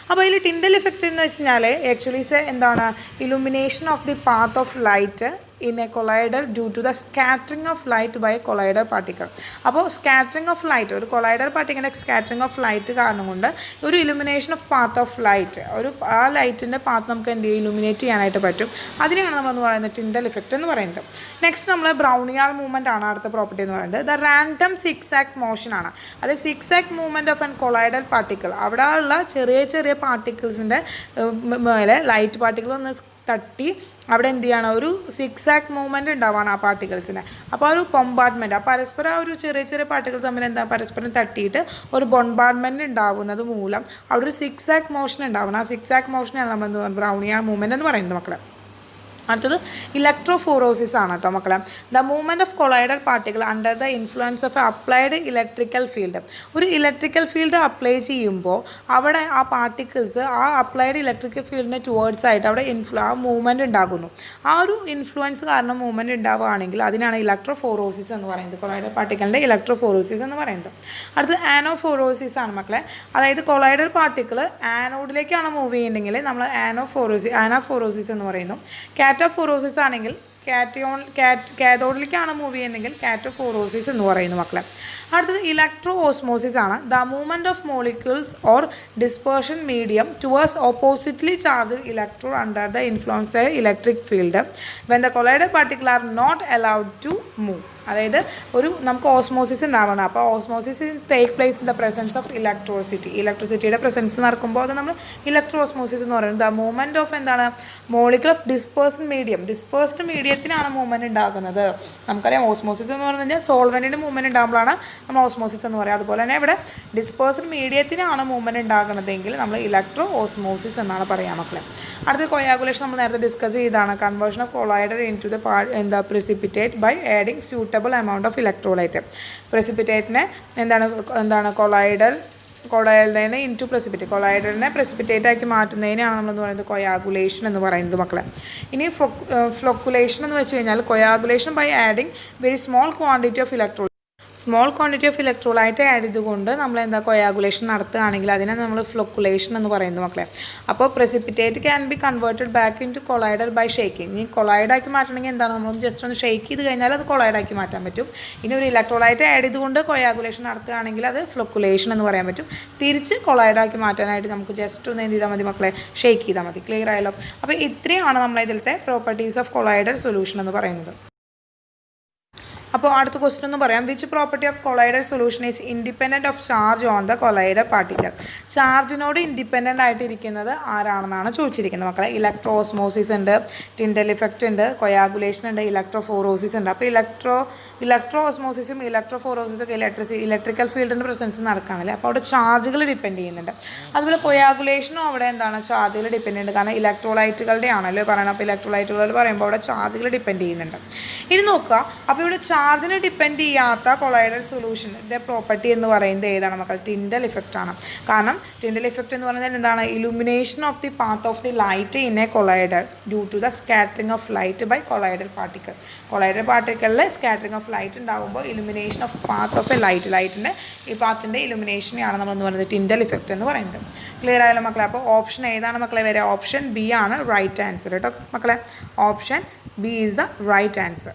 അപ്പോൾ ഇതിൽ ടിൻഡൽ ഇഫക്റ്റ് എന്ന് വെച്ച് കഴിഞ്ഞാൽ ആക്ച്വലി എന്താണ്, illumination of the path of light in a collider due to the scattering of light by a collider particle. അപ്പോൾ സ്കാറ്ററിങ് ഓഫ് ലൈറ്റ്, ഒരു കൊളൈഡർ പാർട്ടിക്കിൻ്റെ സ്കാറ്ററിങ് ഓഫ് ലൈറ്റ് കാരണം കൊണ്ട് ഒരു illumination of path of light, ആ ലൈറ്റിൻ്റെ path നമുക്ക് എന്ത് ചെയ്യും, ഇലുമിനേറ്റ് ചെയ്യാനായിട്ട് പറ്റും. അതിനെയാണ് നമ്മളെന്ന് പറയുന്നത് ടിൻഡൽ ഇഫക്റ്റ് എന്ന് പറയുന്നത്. നെക്സ്റ്റ് നമ്മൾ ബ്രൗണിയർ മൂവ്മെൻ്റ് ആണ് അടുത്ത പ്രോപ്പർട്ടി എന്ന് പറയുന്നത്. The random six act motion ആണ്. അത് six act movement of an collider particle. അവിടെ ഉള്ള ചെറിയ ചെറിയ പാർട്ടിക്കിൾസിൻ്റെ മേലെ ലൈറ്റ് പാർട്ടിക്കിൾ ഒന്ന് തട്ടി അവിടെ എന്ത് ചെയ്യണം, ഒരു സിക്സ് ആക്ട് മൂവ്മെൻറ്റ് ഉണ്ടാവാണ് ആ പാർട്ടിക്കിൾസിന്. അപ്പോൾ ആ ഒരു ബൊമ്പാർട്ട്മെൻറ്റ്, ആ പരസ്പരം ഒരു ചെറിയ ചെറിയ പാർട്ടിക്കിൾസ് തമ്മിൽ എന്താ പരസ്പരം തട്ടിയിട്ട് ഒരു ബൊമ്പാർട്ട്മെൻറ്റ് ഉണ്ടാവുന്നത് മൂലം അവിടെ ഒരു സിക്സ് ആക്ട് മോഷൻ ഉണ്ടാവണം. ആ സിക്സ് ആക്ട് മോഷനാണ് നമ്മൾ എന്ത് പറയുന്നത്, ബ്രൗണിയർ മൂവ്മെൻറ്റ് എന്ന് പറയുന്നത് മക്കളെ. അടുത്തത് ഇലക്ട്രോഫോറോസിസ് ആണ് കേട്ടോ മക്കളെ. The movement of collider particle under the influence of applied electrical field. ഒരു ഇലക്ട്രിക്കൽ ഫീൽഡ് അപ്ലൈ ചെയ്യുമ്പോൾ അവിടെ ആ പാർട്ടിക്കിൾസ് ആ അപ്ലൈഡ് ഇലക്ട്രിക്കൽ ഫീൽഡിന് ടുവേർഡ്സ് ആയിട്ട് അവിടെ ആ മൂവ്മെൻറ്റ് ഉണ്ടാകുന്നു. ആ ഒരു ഇൻഫ്ലുവൻസ് കാരണം മൂവ്മെൻറ്റ് ഉണ്ടാവുകയാണെങ്കിൽ അതിനാണ് ഇലക്ട്രോഫോറോസിസ് എന്ന് പറയുന്നത്, കൊളൈഡർ പാർട്ടിക്കിളിൻ്റെ ഇലക്ട്രോഫോറോസിസ് എന്ന് പറയുന്നത്. അടുത്തത് ആനോഫോറോസിസ് ആണ് മക്കളെ. അതായത് കൊളൈഡർ പാർട്ടിക്കിൾ ആനോഡിലേക്കാണ് മൂവ് ചെയ്യുന്നതെങ്കിൽ നമ്മൾ ആനോഫോറോസിസ് എന്ന് പറയുന്നു. കാറ്റോഫോറോസിസ് ആണെങ്കിൽ കാഥോഡിലേക്കാണ് മൂവ് ചെയ്യുന്നതെങ്കിൽ കാറ്റോഫോറോസിസ് എന്ന് പറയുന്നു മക്കളെ. അടുത്തത് ഇലക്ട്രോ ഓസ്മോസിസ് ആണ്. The movement of molecules or dispersion medium towards oppositely charge electron under the influence of electric field when the colloidal particle are not allowed to move. അതായത് ഒരു നമുക്ക് ഓസ്മോസിസ് ഉണ്ടാവണം. അപ്പോൾ osmosis take place in the presence of ഇലക്ട്രിസിറ്റിയുടെ പ്രസൻസിൽ നടക്കുമ്പോൾ അത് നമ്മൾ ഇലക്ട്രോ ഓസ്മോസിസ് എന്ന് പറയുന്നത്. ദ മൂവ്മെൻറ്റ് ഓഫ് എന്താണ്, മോളിക്യൂൾ ഓഫ് ഡിസ്പേഴ്സ്ഡ് മീഡിയത്തിനാണ് മൂവ്മെൻറ്റ് ഉണ്ടാകുന്നത്. നമുക്കറിയാം ഓസ്മോസിസ് എന്ന് പറഞ്ഞു കഴിഞ്ഞാൽ സോൾവെൻറ്റിൻ്റെ മൂവ്മെൻറ്റ് ഉണ്ടാകുമ്പോഴാണ് നമ്മൾ ഓസ്മോസിസ് എന്ന് പറയുക. അതുപോലെ തന്നെ ഇവിടെ ഡിസ്പേഴ്സ്ഡ് മീഡിയത്തിനാണ് മൂവ്മെൻറ്റ് ഉണ്ടാകുന്നതെങ്കിൽ നമ്മൾ ഇലക്ട്രോ ഓസ്മോസിസ് എന്നാണ് പറയുക മക്കളെ. അടുത്ത കൊയാഗുലേഷൻ നമ്മൾ നേരത്തെ ഡിസ്കസ് ചെയ്താണ്. Conversion of colloid into the precipitate by adding suitable amount of electrolyte. precipitate-നെ എന്താണ് കൊളൈഡറിനെ ഇൻറ്റു precipitate, കൊളൈഡറിനെ precipitate ആക്കി മാറ്റുന്നതിനാണ് നമ്മളെന്ന് പറയുന്നത് കൊയാഗുലേഷൻ എന്ന് പറയുന്നത് മക്കളെ. ഇനി ഫ്ലൊക്കുലേഷൻ എന്ന് വെച്ച് കഴിഞ്ഞാൽ coagulation by adding very small quantity of electrolyte add ചെയ്തുകൊണ്ട് നമ്മൾ കൊയാഗുലേഷൻ നടത്തുകയാണെങ്കിൽ അതിനെ നമ്മൾ ഫ്ലൊക്കുലേഷൻ എന്ന് പറയുന്നു മക്കളെ. അപ്പോൾ precipitate can be converted back into colloid by shaking. ഇനി കൊളൈഡാക്കി മാറ്റണമെങ്കിൽ എന്താണ്, നമ്മൾ ജസ്റ്റ് ഒന്ന് ഷേക്ക് ചെയ്ത് കഴിഞ്ഞാൽ അത് കൊളൈഡാക്കി മാറ്റാൻ പറ്റും. ഇനി ഒരു ഇലക്ട്രോലൈറ്റ് ആഡ് ചെയ്തുകൊണ്ട് കൊയാഗുലേഷൻ നടത്തുകയാണെങ്കിൽ അത് ഫ്ലൊക്കുലേഷൻ എന്ന് പറയാൻ പറ്റും. തിരിച്ച് കൊളൈഡാക്കി മാറ്റാനായിട്ട് നമുക്ക് ജസ്റ്റ് ഒന്ന് എന്ത് ചെയ്താൽ മതി മക്കളെ, ഷേക്ക് ചെയ്താൽ മതി. ക്ലിയർ ആയല്ലോ. അപ്പോൾ ഇത്രയാണ് നമ്മൾ ഇതിലത്തെ പ്രോപ്പർട്ടീസ് ഓഫ് കൊളൈഡർ സൊല്യൂഷൻ എന്ന് പറയുന്നത്. അപ്പോൾ അടുത്ത ക്വസ്റ്റ്യൻ എന്ന് പറയാം, which property of colloidal solution is independent of charge on the colloidal particle. ചാർജിനോട് ഇൻഡിപെൻഡൻ്റ് ആയിട്ടിരിക്കുന്നത് ആരാണെന്നാണ് ചോദിച്ചിരിക്കുന്നത് മക്കളെ. ഇലക്ട്രോ ഓസ്മോസിസ് ഉണ്ട്, ടിൻഡൽ ഇഫക്റ്റ് ഉണ്ട്, കൊയാഗുലേഷൻ ഉണ്ട്, ഇലക്ട്രോഫോറോസിസ് ഉണ്ട്. അപ്പോൾ ഇലക്ട്രോ ഓസ്മോസിസും ഇലക്ട്രോഫോറോസിസും ഒക്കെ ഇലക്ട്രിക്കൽ ഫീൽഡിൻ്റെ പ്രസൻസ് നടക്കുകയാണല്ലേ. അപ്പോൾ അവിടെ ചാർജുകൾ ഡിപ്പെൻഡ് ചെയ്യുന്നുണ്ട്. അതുപോലെ കൊയാഗുലേഷനും അവിടെ ചാർജുകൾ ഡിപ്പെൻഡ് ചെയ്യുന്നുണ്ട്. കാരണം ഇലക്ട്രോലൈറ്റുകളുടെ ആണല്ലോ പറയുന്നത്. അപ്പോൾ ഇലക്ട്രോലൈറ്റുകൾ പറയുമ്പോൾ അവിടെ ചാർജുകൾ ഡിപ്പെൻഡ് ചെയ്യുന്നുണ്ട്. ഇനി നോക്കുക, അപ്പോൾ ഇവിടെ ചാർജിനെ ഡിപ്പെൻഡ് ചെയ്യാത്ത കൊളൈഡർ സൊല്യൂഷൻ്റെ പ്രോപ്പർട്ടി എന്ന് പറയുന്നത് ഏതാണ് മക്കൾ, ടിൻഡൽ ഇഫക്റ്റ് ആണ്. കാരണം ടിൻഡൽ ഇഫക്റ്റ് എന്ന് പറയുന്നത് എന്താണ്, illumination of the path of the light in a colloidal due to the scattering of light by colloidal particle. Colloidal പാർട്ടിക്കിളിൽ സ്കാറ്ററിങ് ഓഫ് ലൈറ്റ് ഉണ്ടാകുമ്പോൾ illumination of path of a ലൈറ്റിൻ്റെ ഈ പാത്തിൻ്റെ ഇലുമിനേഷനെയാണ് നമ്മളെന്ന് പറയുന്നത് ടിൻഡൽ ഇഫക്റ്റ് എന്ന് പറയുന്നത്. ക്ലിയർ ആയല്ലോ മക്കളെ. അപ്പോൾ ഓപ്ഷൻ ഏതാണ് മക്കളെ വരിക, ഓപ്ഷൻ ബി ആണ് റൈറ്റ് ആൻസർ കേട്ടോ മക്കളെ. Option B is the right answer.